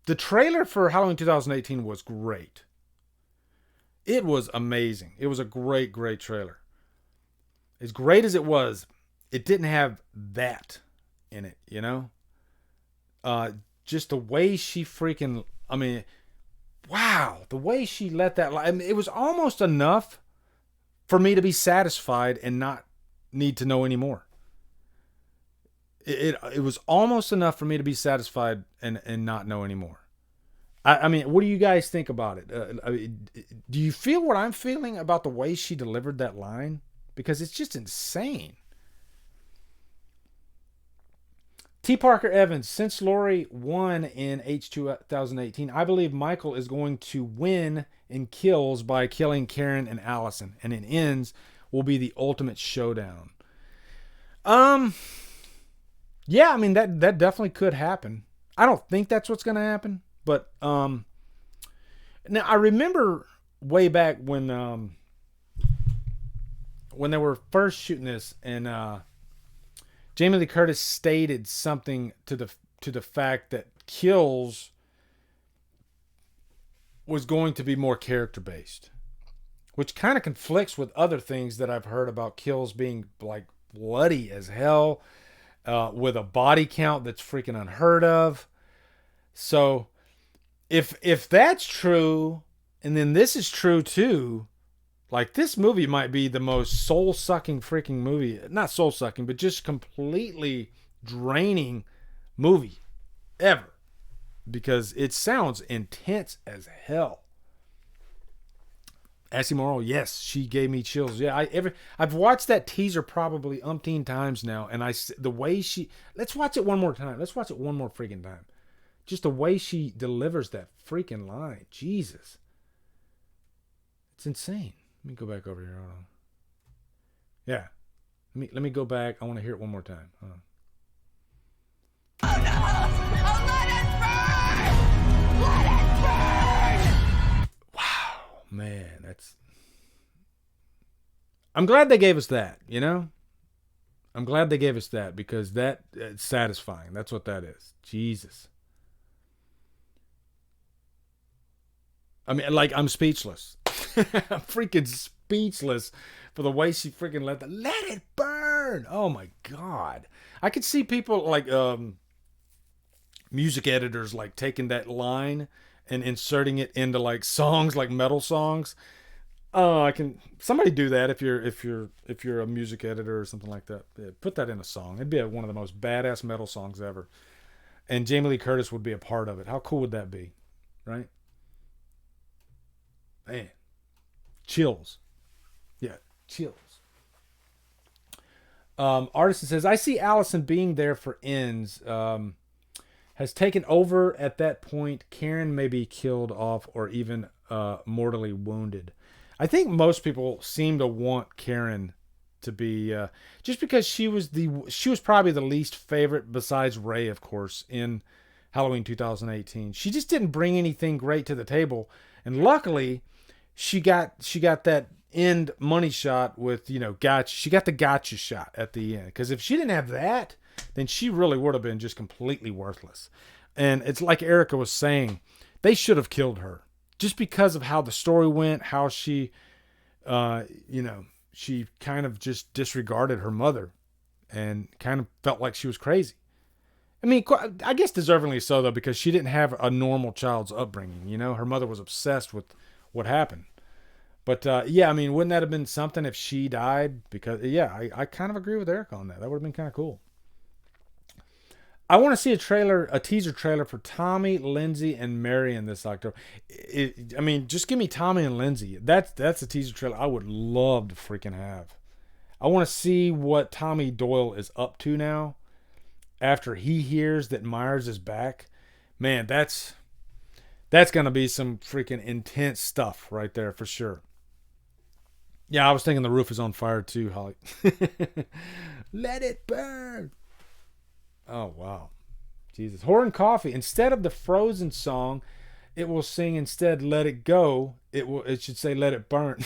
Speaker 1: the trailer for Halloween 2018 was great. It was amazing. It was a great, great trailer. As great as it was, it didn't have that in it, you know? Just the way she freaking, I mean, wow, the way she let that, I mean, it was almost enough for me to be satisfied and not need to know anymore. It was almost enough for me to be satisfied and not know anymore. I mean, what do you guys think about it? Do you feel what I'm feeling about the way she delivered that line? Because it's just insane. T. Parker Evans, since Lori won in H2018, I believe Michael is going to win in kills by killing Karen and Allison, and in ends will be the ultimate showdown. Yeah, I mean that definitely could happen. I don't think that's what's going to happen, but now I remember way back when they were first shooting this, and Jamie Lee Curtis stated something to the fact that kills was going to be more character based, which kind of conflicts with other things that I've heard about kills being like bloody as hell, with a body count that's freaking unheard of. So if that's true, and then this is true too, like this movie might be the most soul-sucking freaking movie. Not soul-sucking, but just completely draining movie ever. Because it sounds intense as hell. Ashley Morrow, yes, she gave me chills. Yeah, I've watched that teaser probably umpteen times now, and the way she, let's watch it one more time. Let's watch it one more freaking time. Just the way she delivers that freaking line, Jesus, it's insane. Let me go back over here. Hold on. Yeah, let me go back. I want to hear it one more time. Hold on.
Speaker 2: Oh no! Oh, let it burn! Let it burn!
Speaker 1: Wow, man, that's. I'm glad they gave us that. You know, I'm glad they gave us that because it's satisfying. That's what that is. Jesus. I mean, like, I'm speechless. I'm freaking speechless for the way she freaking let it burn. Oh my God. I could see people like music editors like taking that line and inserting it into like songs, like metal songs. Somebody do that if you're a music editor or something like that. Yeah, put that in a song. It'd be one of the most badass metal songs ever. And Jamie Lee Curtis would be a part of it. How cool would that be? Right? Man, chills. Yeah, chills. Artisan says, I see Allison being there for ends. Has taken over at that point. Karen may be killed off or even mortally wounded. I think most people seem to want Karen to be just because she was probably the least favorite besides Ray, of course, in Halloween 2018. She just didn't bring anything great to the table, and luckily she got that end money shot with, gotcha. She got the gotcha shot at the end, because if she didn't have that, then she really would have been just completely worthless. And it's like Erica was saying, they should have killed her just because of how the story went, how she she kind of just disregarded her mother and kind of felt like she was crazy. I mean, I guess deservingly so, though, because she didn't have a normal child's upbringing. Her mother was obsessed with what happened. But, yeah, I mean, wouldn't that have been something if she died? Because, yeah, I kind of agree with Eric on that. That would have been kind of cool. I want to see a teaser trailer for Tommy, Lindsay, and Marion this October. I mean, just give me Tommy and Lindsay. That's a teaser trailer I would love to freaking have. I want to see what Tommy Doyle is up to now after he hears that Myers is back. Man, that's going to be some freaking intense stuff right there for sure. Yeah, I was thinking the roof is on fire too, Holly. Let it burn. Oh, wow. Jesus. Horn Coffee. Instead of the Frozen song, it will sing instead Let It Go. It should say Let It Burn.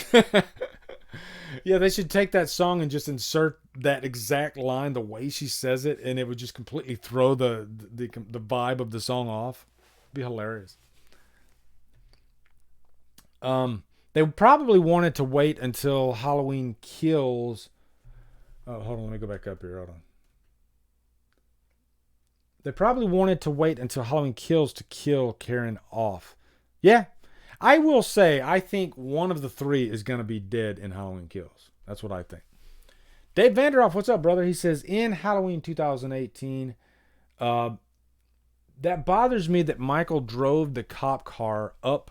Speaker 1: Yeah, they should take that song and just insert that exact line the way she says it, and it would just completely throw the vibe of the song off. It'd be hilarious. They probably wanted to wait until Halloween Kills. Oh, hold on. Let me go back up here. Hold on. They probably wanted to wait until Halloween Kills to kill Karen off. Yeah. I will say, I think one of the three is going to be dead in Halloween Kills. That's what I think. Dave Vanderoff, what's up, brother? He says, in Halloween 2018, that bothers me that Michael drove the cop car up,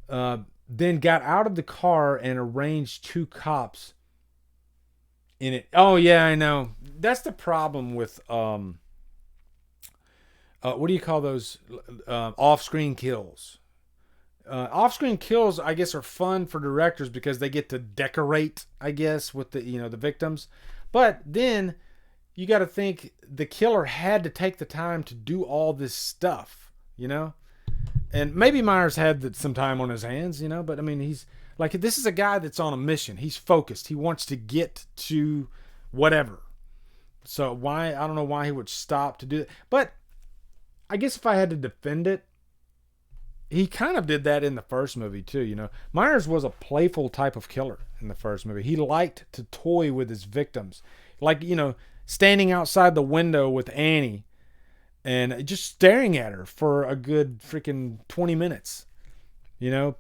Speaker 1: then got out of the car and arranged two cops in it. Oh, yeah, I know. That's the problem with, what do you call those? Off-screen kills. Off-screen kills, I guess, are fun for directors because they get to decorate, I guess, with the the victims. But then you got to think the killer had to take the time to do all this stuff, And maybe Myers had some time on his hands, But I mean, he's like, this is a guy that's on a mission. He's focused. He wants to get to whatever. So I don't know why he would stop to do that. But I guess if I had to defend it, he kind of did that in the first movie too, Myers was a playful type of killer in the first movie. He liked to toy with his victims. Like, standing outside the window with Annie and just staring at her for a good freaking 20 minutes.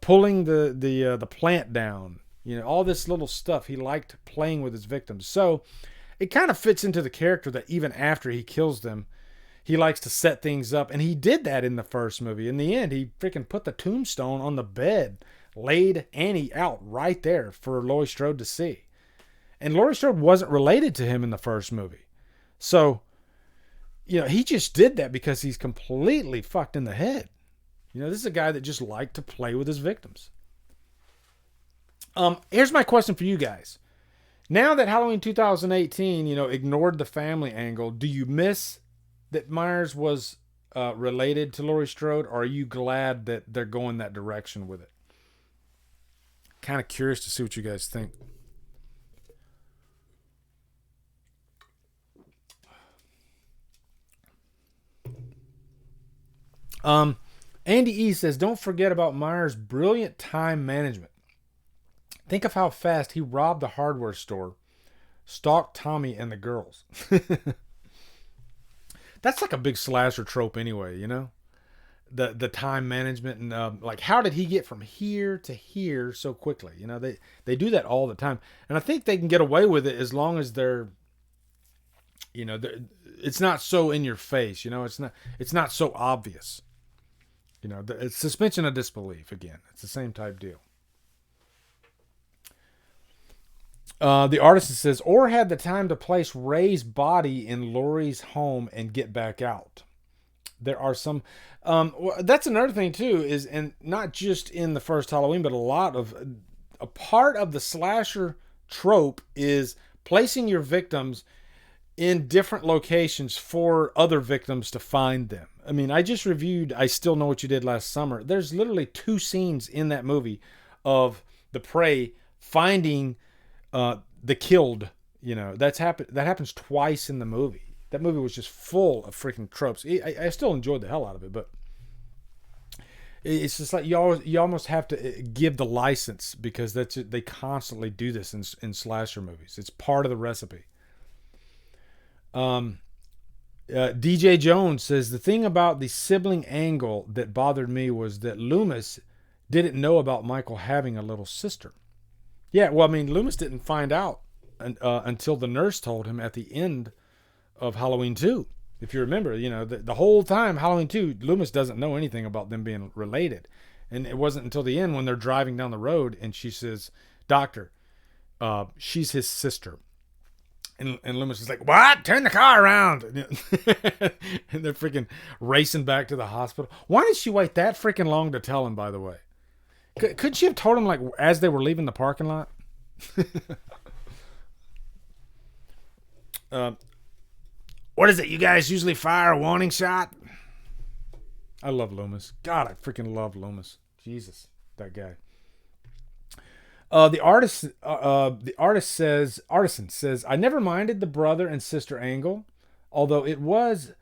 Speaker 1: Pulling the plant down. All this little stuff. He liked playing with his victims. So, it kind of fits into the character that even after he kills them, he likes to set things up, and he did that in the first movie. In the end, he freaking put the tombstone on the bed, laid Annie out right there for Laurie Strode to see. And Laurie Strode wasn't related to him in the first movie. So, he just did that because he's completely fucked in the head. This is a guy that just liked to play with his victims. Here's my question for you guys. Now that Halloween 2018, ignored the family angle, do you miss that Myers was related to Laurie Strode, or are you glad that they're going that direction with it? Kind of curious to see what you guys think. Andy E says, don't forget about Myers' brilliant time management. Think of how fast he robbed the hardware store, stalked Tommy and the girls. That's like a big slasher trope anyway, the time management and like, how did he get from here to here so quickly? They do that all the time. And I think they can get away with it as long as they're, it's not so in your face, it's not so obvious. It's suspension of disbelief again. It's the same type deal. The artist says, or had the time to place Ray's body in Laurie's home and get back out. There are some, that's another thing too, is, and not just in the first Halloween, but a part of the slasher trope is placing your victims in different locations for other victims to find them. I mean, I just reviewed I Still Know What You Did Last Summer. There's literally 2 scenes in that movie of the prey finding the killed. That happens twice in the movie. That movie was just full of freaking tropes. I still enjoyed the hell out of it, but it's just like you almost have to give the license because they constantly do this in slasher movies. It's part of the recipe. DJ Jones says, the thing about the sibling angle that bothered me was that Loomis didn't know about Michael having a little sister. Yeah, well, I mean, Loomis didn't find out until the nurse told him at the end of Halloween 2. If you remember, the whole time, Halloween 2, Loomis doesn't know anything about them being related. And it wasn't until the end when they're driving down the road and she says, Doctor, she's his sister. And Loomis is like, what? Turn the car around. And they're freaking racing back to the hospital. Why did she wait that freaking long to tell him, by the way? Couldn't she have told him, like, as they were leaving the parking lot? What is it? You guys usually fire a warning shot? I love Loomis. God, I freaking love Loomis. Jesus, that guy. The artisan says, I never minded the brother and sister angle, although it was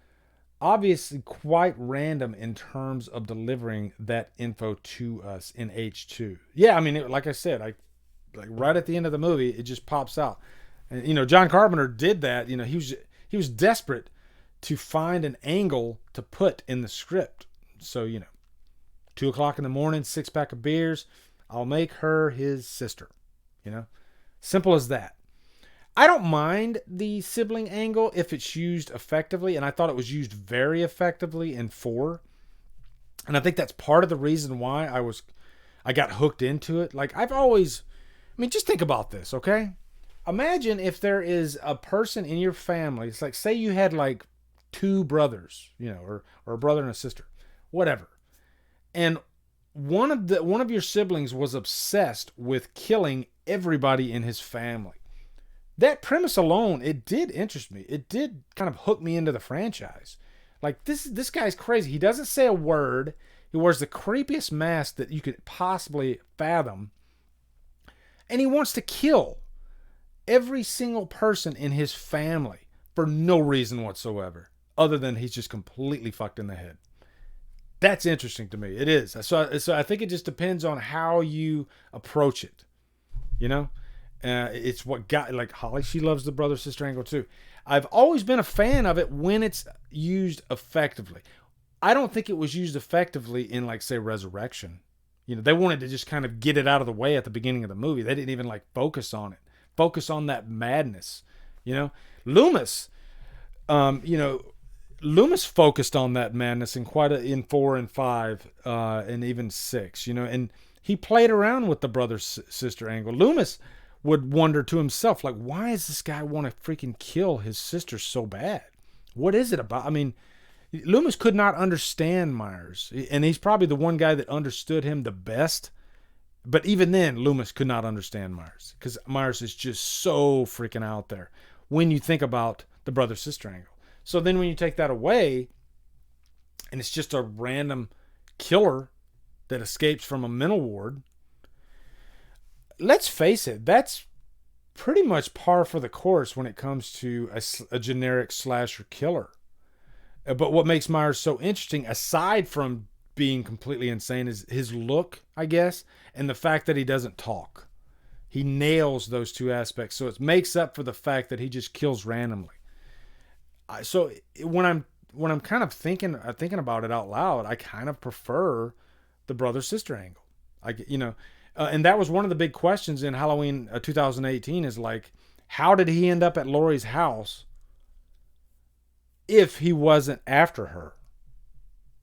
Speaker 1: obviously quite random in terms of delivering that info to us in H2. Yeah, I mean, like I said, like right at the end of the movie, it just pops out. And John Carpenter did that. He was desperate to find an angle to put in the script. So 2:00 in the morning, 6-pack of beers. I'll make her his sister. Simple as that. I don't mind the sibling angle if it's used effectively, and I thought it was used very effectively in 4. And I think that's part of the reason why I got hooked into it. Like just think about this, okay? Imagine if there is a person in your family. It's like, say you had like 2 brothers, or a brother and a sister, whatever. And one of your siblings was obsessed with killing everybody in his family. That premise alone, it did interest me. It did kind of hook me into the franchise. Like, this guy's crazy. He doesn't say a word. He wears the creepiest mask that you could possibly fathom. And he wants to kill every single person in his family for no reason whatsoever, other than he's just completely fucked in the head. That's interesting to me. It is. So I think it just depends on how you approach it. It's what got, like Holly, she loves the brother-sister angle too. I've always been a fan of it when it's used effectively. I don't think it was used effectively in, like, say, Resurrection. They wanted to just kind of get it out of the way at the beginning of the movie. They didn't even like focus on it. Focus on that madness. Loomis, Loomis focused on that madness in 4 and 5, and even 6, and he played around with the brother-sister angle. Loomis would wonder to himself, like, why does this guy want to freaking kill his sister so bad? What is it about? I mean, Loomis could not understand Myers, and he's probably the one guy that understood him the best. But even then, Loomis could not understand Myers, because Myers is just so freaking out there when you think about the brother-sister angle. So then when you take that away, and it's just a random killer that escapes from a mental ward, let's face it, that's pretty much par for the course when it comes to a generic slasher killer. But what makes Myers so interesting, aside from being completely insane, is his look, I guess, and the fact that he doesn't talk. He nails those 2 aspects, so it makes up for the fact that he just kills randomly. So when I'm kind of thinking about it out loud, I kind of prefer the brother-sister angle. And that was one of the big questions in Halloween 2018 is like, how did he end up at Laurie's house if he wasn't after her?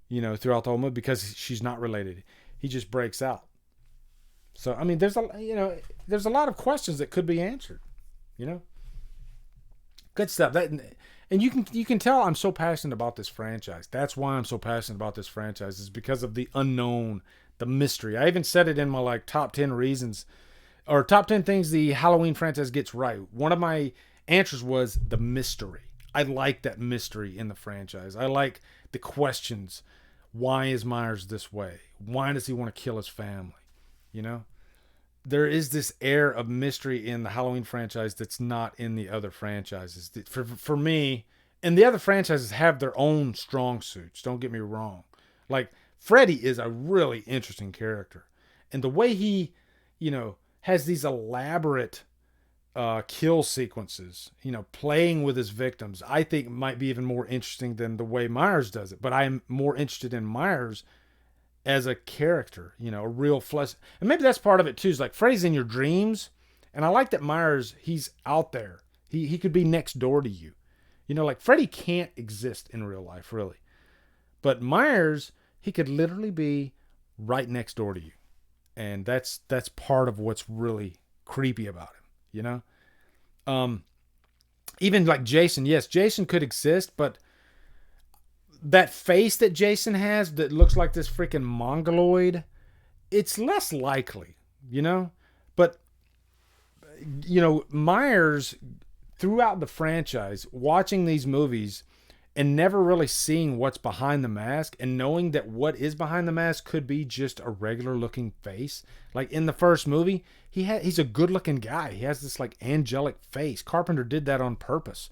Speaker 1: Throughout the whole movie, because she's not related. He just breaks out. So, I mean, there's a lot of questions that could be answered. Good stuff. And you can tell I'm so passionate about this franchise. That's why I'm so passionate about this franchise, is because of the unknown, the mystery. I even said it in my top 10 reasons, or top 10 things the Halloween franchise gets right. One of my answers was the mystery. I like that mystery in the franchise. I like the questions. Why is Myers this way? Why does he want to kill his family? There is this air of mystery in the Halloween franchise that's not in the other franchises. For me, and the other franchises have their own strong suits. Don't get me wrong. Like, Freddy is a really interesting character. And the way he, has these elaborate kill sequences, playing with his victims, I think might be even more interesting than the way Myers does it. But I'm more interested in Myers as a character, a real flesh. And maybe that's part of it too, is like Freddy's in your dreams. And I like that Myers, he's out there. He could be next door to you. Like Freddy can't exist in real life, really. But Myers, he could literally be right next door to you. And that's part of what's really creepy about him, Even like Jason, yes, Jason could exist, but that face that Jason has that looks like this freaking mongoloid, it's less likely, But, Myers, throughout the franchise, watching these movies and never really seeing what's behind the mask, and knowing that what is behind the mask could be just a regular looking face. Like in the first movie, he's a good looking guy. He has this like angelic face. Carpenter did that on purpose.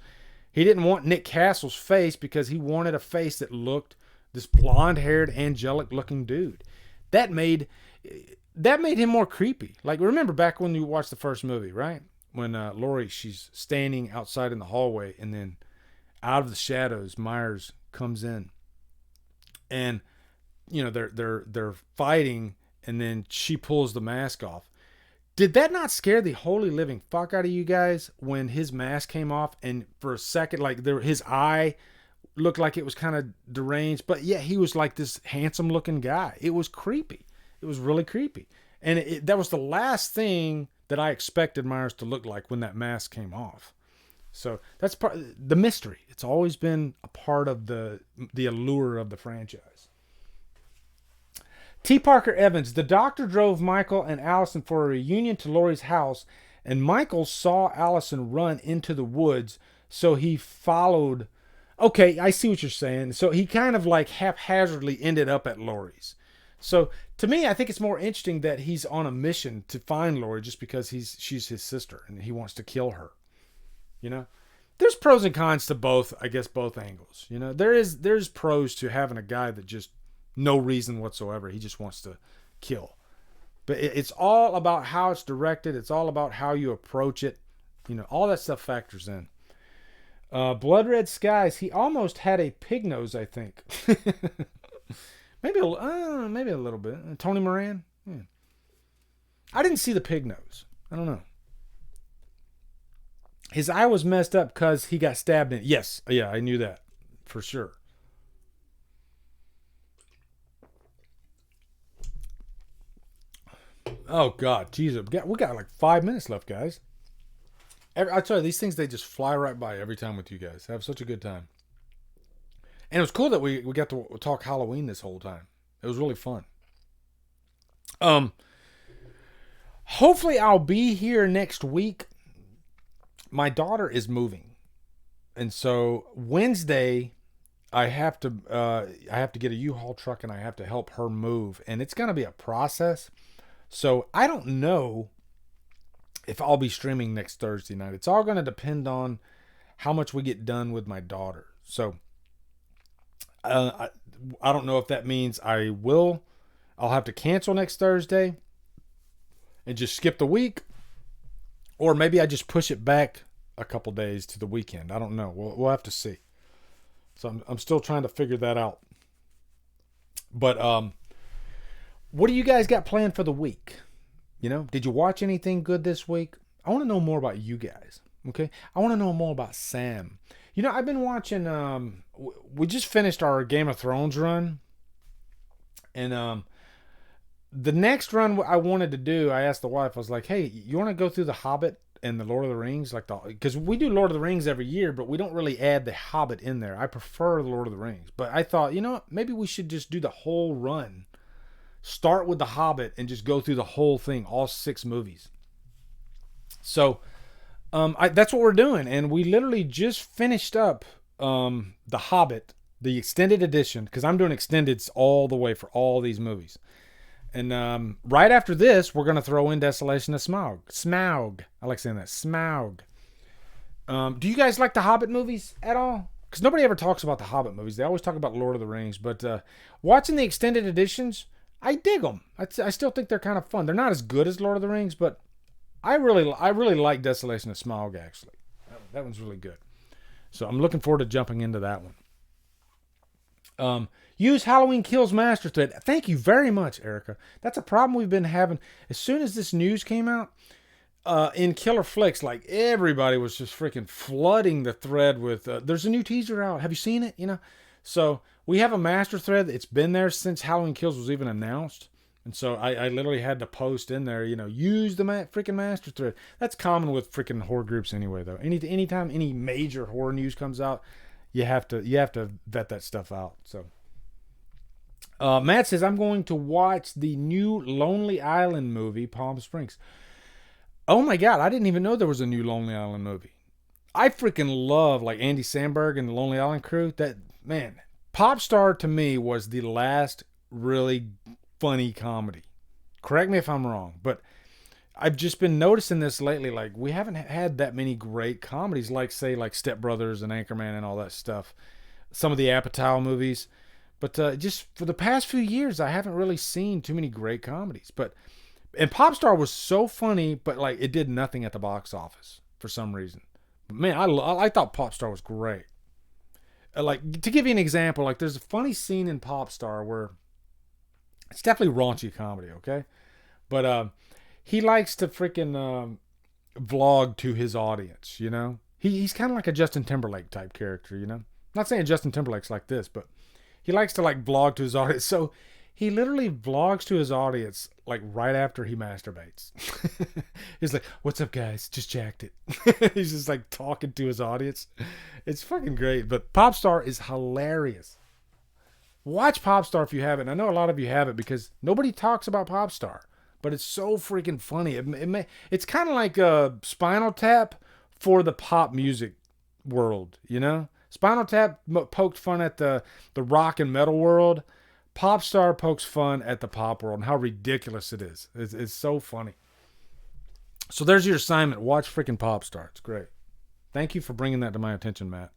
Speaker 1: He didn't want Nick Castle's face because he wanted a face that looked this blonde-haired, angelic-looking dude. That made him more creepy. Like, remember back when you watched the first movie, right? When Laurie, she's standing outside in the hallway, and then out of the shadows, Myers comes in, and you know they're fighting, and then she pulls the mask off. Did that not scare the holy living fuck out of you guys when his mask came off, and for a second, like his eye looked like it was kind of deranged, but yeah, he was like this handsome looking guy. It was creepy. It was really creepy, and that was the last thing that I expected Myers to look like when that mask came off. So that's part the mystery. It's always been a part of the allure of the franchise. T. Parker Evans, the doctor drove Michael and Allison for a reunion to Laurie's house, and Michael saw Allison run into the woods, so he followed. Okay, I see what you're saying. So he kind of like haphazardly ended up at Laurie's. So to me, I think it's more interesting that he's on a mission to find Laurie just because she's his sister and he wants to kill her. You know, there's pros and cons to both. I guess both angles. You know, there's pros to having a guy that just no reason whatsoever. He just wants to kill. But it's all about how it's directed. It's all about how you approach it. You know, all that stuff factors in. Blood Red Skies. He almost had a pig nose, I think. Maybe a little bit. Tony Moran. Yeah. I didn't see the pig nose. I don't know. His eye was messed up because he got stabbed in it. Yes. Yeah, I knew that. For sure. Oh, God. Jesus. We got like 5 minutes left, guys. I tell you, these things, they just fly right by every time with you guys. I have such a good time. And it was cool that we got to talk Halloween this whole time. It was really fun. Hopefully I'll be here next week. My daughter is moving. And so Wednesday I have to get a U-Haul truck and I have to help her move. And it's going to be a process. So I don't know if I'll be streaming next Thursday night. It's all going to depend on how much we get done with my daughter. So I don't know if that means I'll have to cancel next Thursday and just skip the week, or maybe I just push it back a couple days to the weekend. I don't know. We'll have to see. So I'm still trying to figure that out. But what do you guys got planned for the week? You know, did you watch anything good this week? I want to know more about you guys. Okay, I want to know more about Sam. You know, I've been watching. We just finished our Game of Thrones run, and the next run I wanted to do, I asked the wife. I was like, "Hey, you want to go through the Hobbit and the Lord of the Rings, because we do Lord of the Rings every year, but we don't really add the Hobbit in there. I prefer the Lord of the Rings, but I thought, you know what, maybe we should just do the whole run. Start with the Hobbit and just go through the whole thing, all 6 movies." So. That's what we're doing, and we literally just finished up The Hobbit, the extended edition, because I'm doing extendeds all the way for all these movies. And right after this, we're going to throw in Desolation of Smaug. Smaug. I like saying that. Smaug. Do you guys like the Hobbit movies at all? Because nobody ever talks about the Hobbit movies. They always talk about Lord of the Rings. But watching the extended editions, I dig them. I still think they're kind of fun. They're not as good as Lord of the Rings, but I really like Desolation of Smaug, actually. That one's really good. So I'm looking forward to jumping into that one. Use Halloween Kills Master Thread. Thank you very much, Erica. That's a problem we've been having. As soon as this news came out, in Killer Flicks, like everybody was just freaking flooding the thread with, there's a new teaser out. Have you seen it? You know? So we have a master thread. It's been there since Halloween Kills was even announced. And so I literally had to post in there, you know, use the freaking master thread. That's common with freaking horror groups anyway, though. Anytime any major horror news comes out, you have to vet that stuff out. So Matt says, I'm going to watch the new Lonely Island movie, Palm Springs. Oh my God, I didn't even know there was a new Lonely Island movie. I freaking love like Andy Samberg and the Lonely Island crew. That, man, Popstar to me was the last really funny comedy. Correct me if I'm wrong, but I've just been noticing this lately. Like, we haven't had that many great comedies, like, say, like Step Brothers and Anchorman and all that stuff. Some of the Apatow movies. But just for the past few years, I haven't really seen too many great comedies. And Popstar was so funny, but like it did nothing at the box office for some reason. But man, I thought Popstar was great. Like, to give you an example, like there's a funny scene in Popstar where it's definitely raunchy comedy, okay? But he likes to freaking vlog to his audience, you know? He's kind of like a Justin Timberlake type character, you know? I'm not saying Justin Timberlake's like this, but he likes to like vlog to his audience. So he literally vlogs to his audience like right after he masturbates. He's like, "What's up, guys? Just jacked it." He's just like talking to his audience. It's fucking great. But Popstar is hilarious. Watch Popstar if you haven't. I know a lot of you have it because nobody talks about Popstar, but it's so freaking funny. It's kind of like a Spinal Tap for the pop music world, you know? Spinal Tap poked fun at the rock and metal world. Popstar pokes fun at the pop world and how ridiculous it is. It's so funny. So there's your assignment. Watch freaking Popstar. It's great. Thank you for bringing that to my attention, Matt.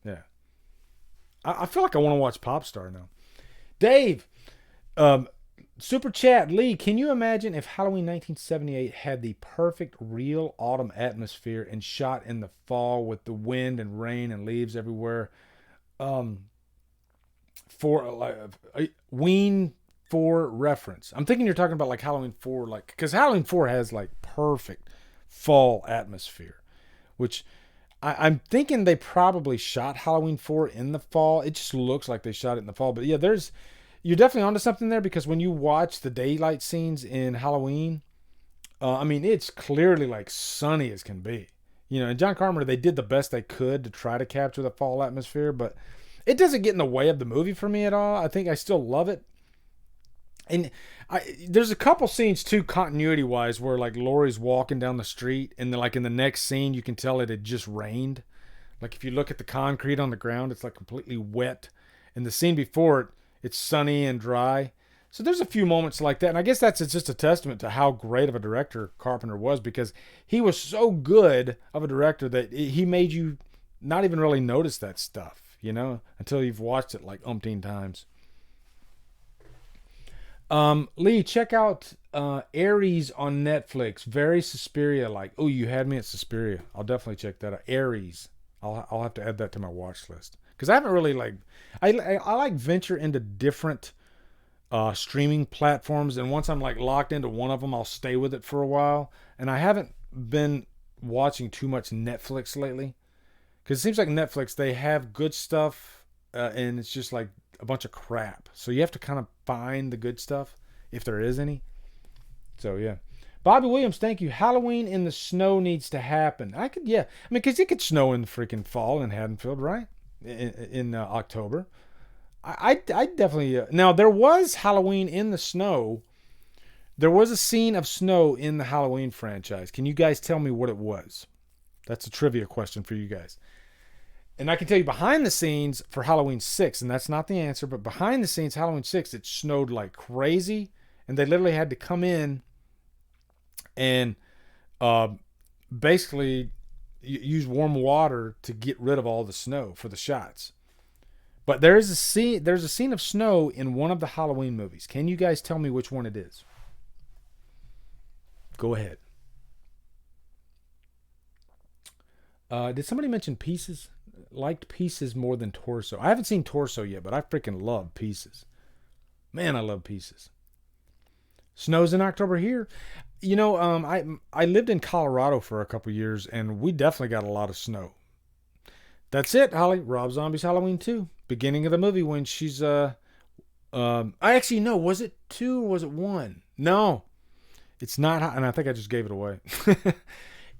Speaker 1: Yeah. I feel like I want to watch Popstar now. Dave, Super Chat, Lee, can you imagine if Halloween 1978 had the perfect real autumn atmosphere and shot in the fall with the wind and rain and leaves everywhere? For like Ween 4 reference. I'm thinking you're talking about like Halloween 4, like, because Halloween 4 has like perfect fall atmosphere, which I'm thinking they probably shot Halloween 4 in the fall. It just looks like they shot it in the fall. But yeah, you're definitely onto something there, because when you watch the daylight scenes in Halloween, I mean, it's clearly like sunny as can be. You know, and John Carpenter, they did the best they could to try to capture the fall atmosphere, but it doesn't get in the way of the movie for me at all. I think I still love it. And there's a couple scenes too, continuity-wise, where like Laurie's walking down the street, and then like in the next scene, you can tell it had just rained. Like if you look at the concrete on the ground, it's like completely wet. And the scene before it, it's sunny and dry. So there's a few moments like that. And I guess that's just a testament to how great of a director Carpenter was, because he was so good of a director that he made you not even really notice that stuff, you know, until you've watched it like umpteen times. Lee, check out Aries on Netflix. Very Suspiria-like. Oh, you had me at Suspiria. I'll definitely check that out. Aries. I'll have to add that to my watch list, because I haven't really like I like venture into different streaming platforms, and once I'm like locked into one of them, I'll stay with it for a while. And I haven't been watching too much Netflix lately, because it seems like Netflix, they have good stuff, and it's just like a bunch of crap. So you have to kind of find the good stuff, if there is any. So yeah. Bobby Williams, thank you. Halloween in the snow needs to happen. I mean, because it could snow in the freaking fall in Haddonfield, right? In October. I definitely... now, there was Halloween in the snow. There was a scene of snow in the Halloween franchise. Can you guys tell me what it was? That's a trivia question for you guys. And I can tell you behind the scenes for Halloween 6, and that's not the answer, but behind the scenes, Halloween 6, it snowed like crazy. And they literally had to come in and basically use warm water to get rid of all the snow for the shots. But there's a scene of snow in one of the Halloween movies. Can you guys tell me which one it is? Go ahead. Did somebody mention Pieces? Liked Pieces more than Torso. I haven't seen Torso yet, but I freaking love Pieces. Man, I love Pieces. Snows in October here. You know, I lived in Colorado for a couple years, and we definitely got a lot of snow. That's it, Holly. Rob Zombie's Halloween 2. Beginning of the movie when she's I actually no, was it 2 or was it 1? No. It's not, and I think I just gave it away.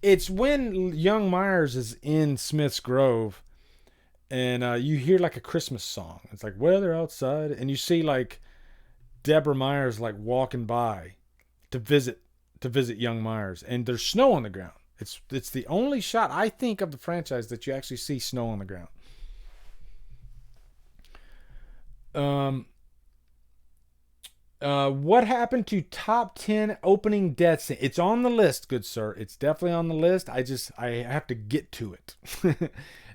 Speaker 1: It's when young Myers is in Smith's Grove, and you hear like a Christmas song. It's like Weather Outside, and you see like Deborah Myers like walking by to visit young Myers, and there's snow on the ground. It's the only shot, I think, of the franchise that you actually see snow on the ground. What happened to top 10 opening deaths? It's on the list, good sir. It's definitely on the list. I have to get to it.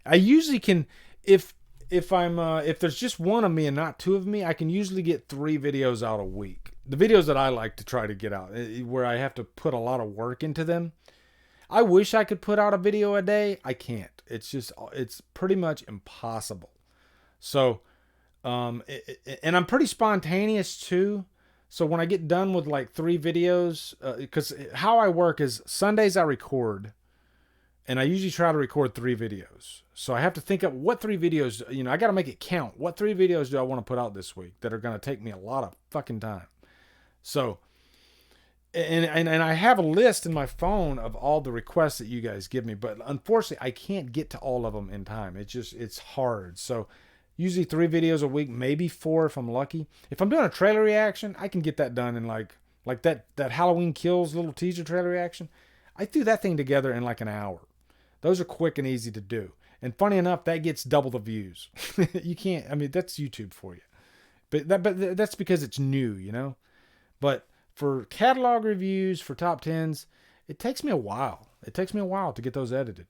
Speaker 1: I usually can, if if there's just one of me and not two of me, I can usually get 3 videos out a week. The videos that I like to try to get out, where I have to put a lot of work into them. I wish I could put out a video a day. I can't. It's pretty much impossible. So, and I'm pretty spontaneous too. So when I get done with like 3 videos, because how I work is Sundays I record, and I usually try to record 3 videos. So I have to think of what 3 videos, I got to make it count. What 3 videos do I want to put out this week that are going to take me a lot of fucking time? So, and I have a list in my phone of all the requests that you guys give me, but unfortunately I can't get to all of them in time. It's hard. So usually 3 videos a week, maybe 4 if I'm lucky. If I'm doing a trailer reaction, I can get that done in like that Halloween Kills little teaser trailer reaction. I threw that thing together in like an hour. Those are quick and easy to do. And funny enough, that gets double the views. You can't, I mean, that's YouTube for you. But that's because it's new. But for catalog reviews, for top tens, it takes me a while. It takes me a while to get those edited.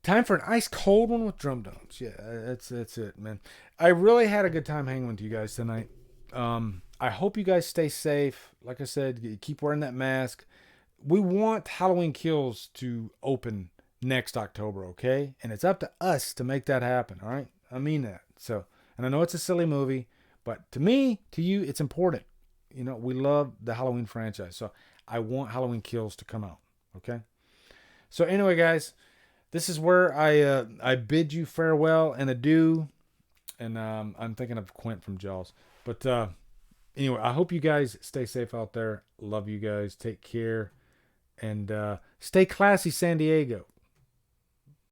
Speaker 1: Time for an ice cold one with Drumdums. Yeah, that's it, man. I really had a good time hanging with you guys tonight. I hope you guys stay safe. Like I said, keep wearing that mask. We want Halloween Kills to open next October, okay? And it's up to us to make that happen, all right? I mean that. So, and I know it's a silly movie, but to me, to you, it's important. We love the Halloween franchise. So I want Halloween Kills to come out, okay? So anyway, guys, this is where I bid you farewell and adieu. And I'm thinking of Quint from Jaws. But anyway, I hope you guys stay safe out there. Love you guys. Take care. And stay classy, San Diego.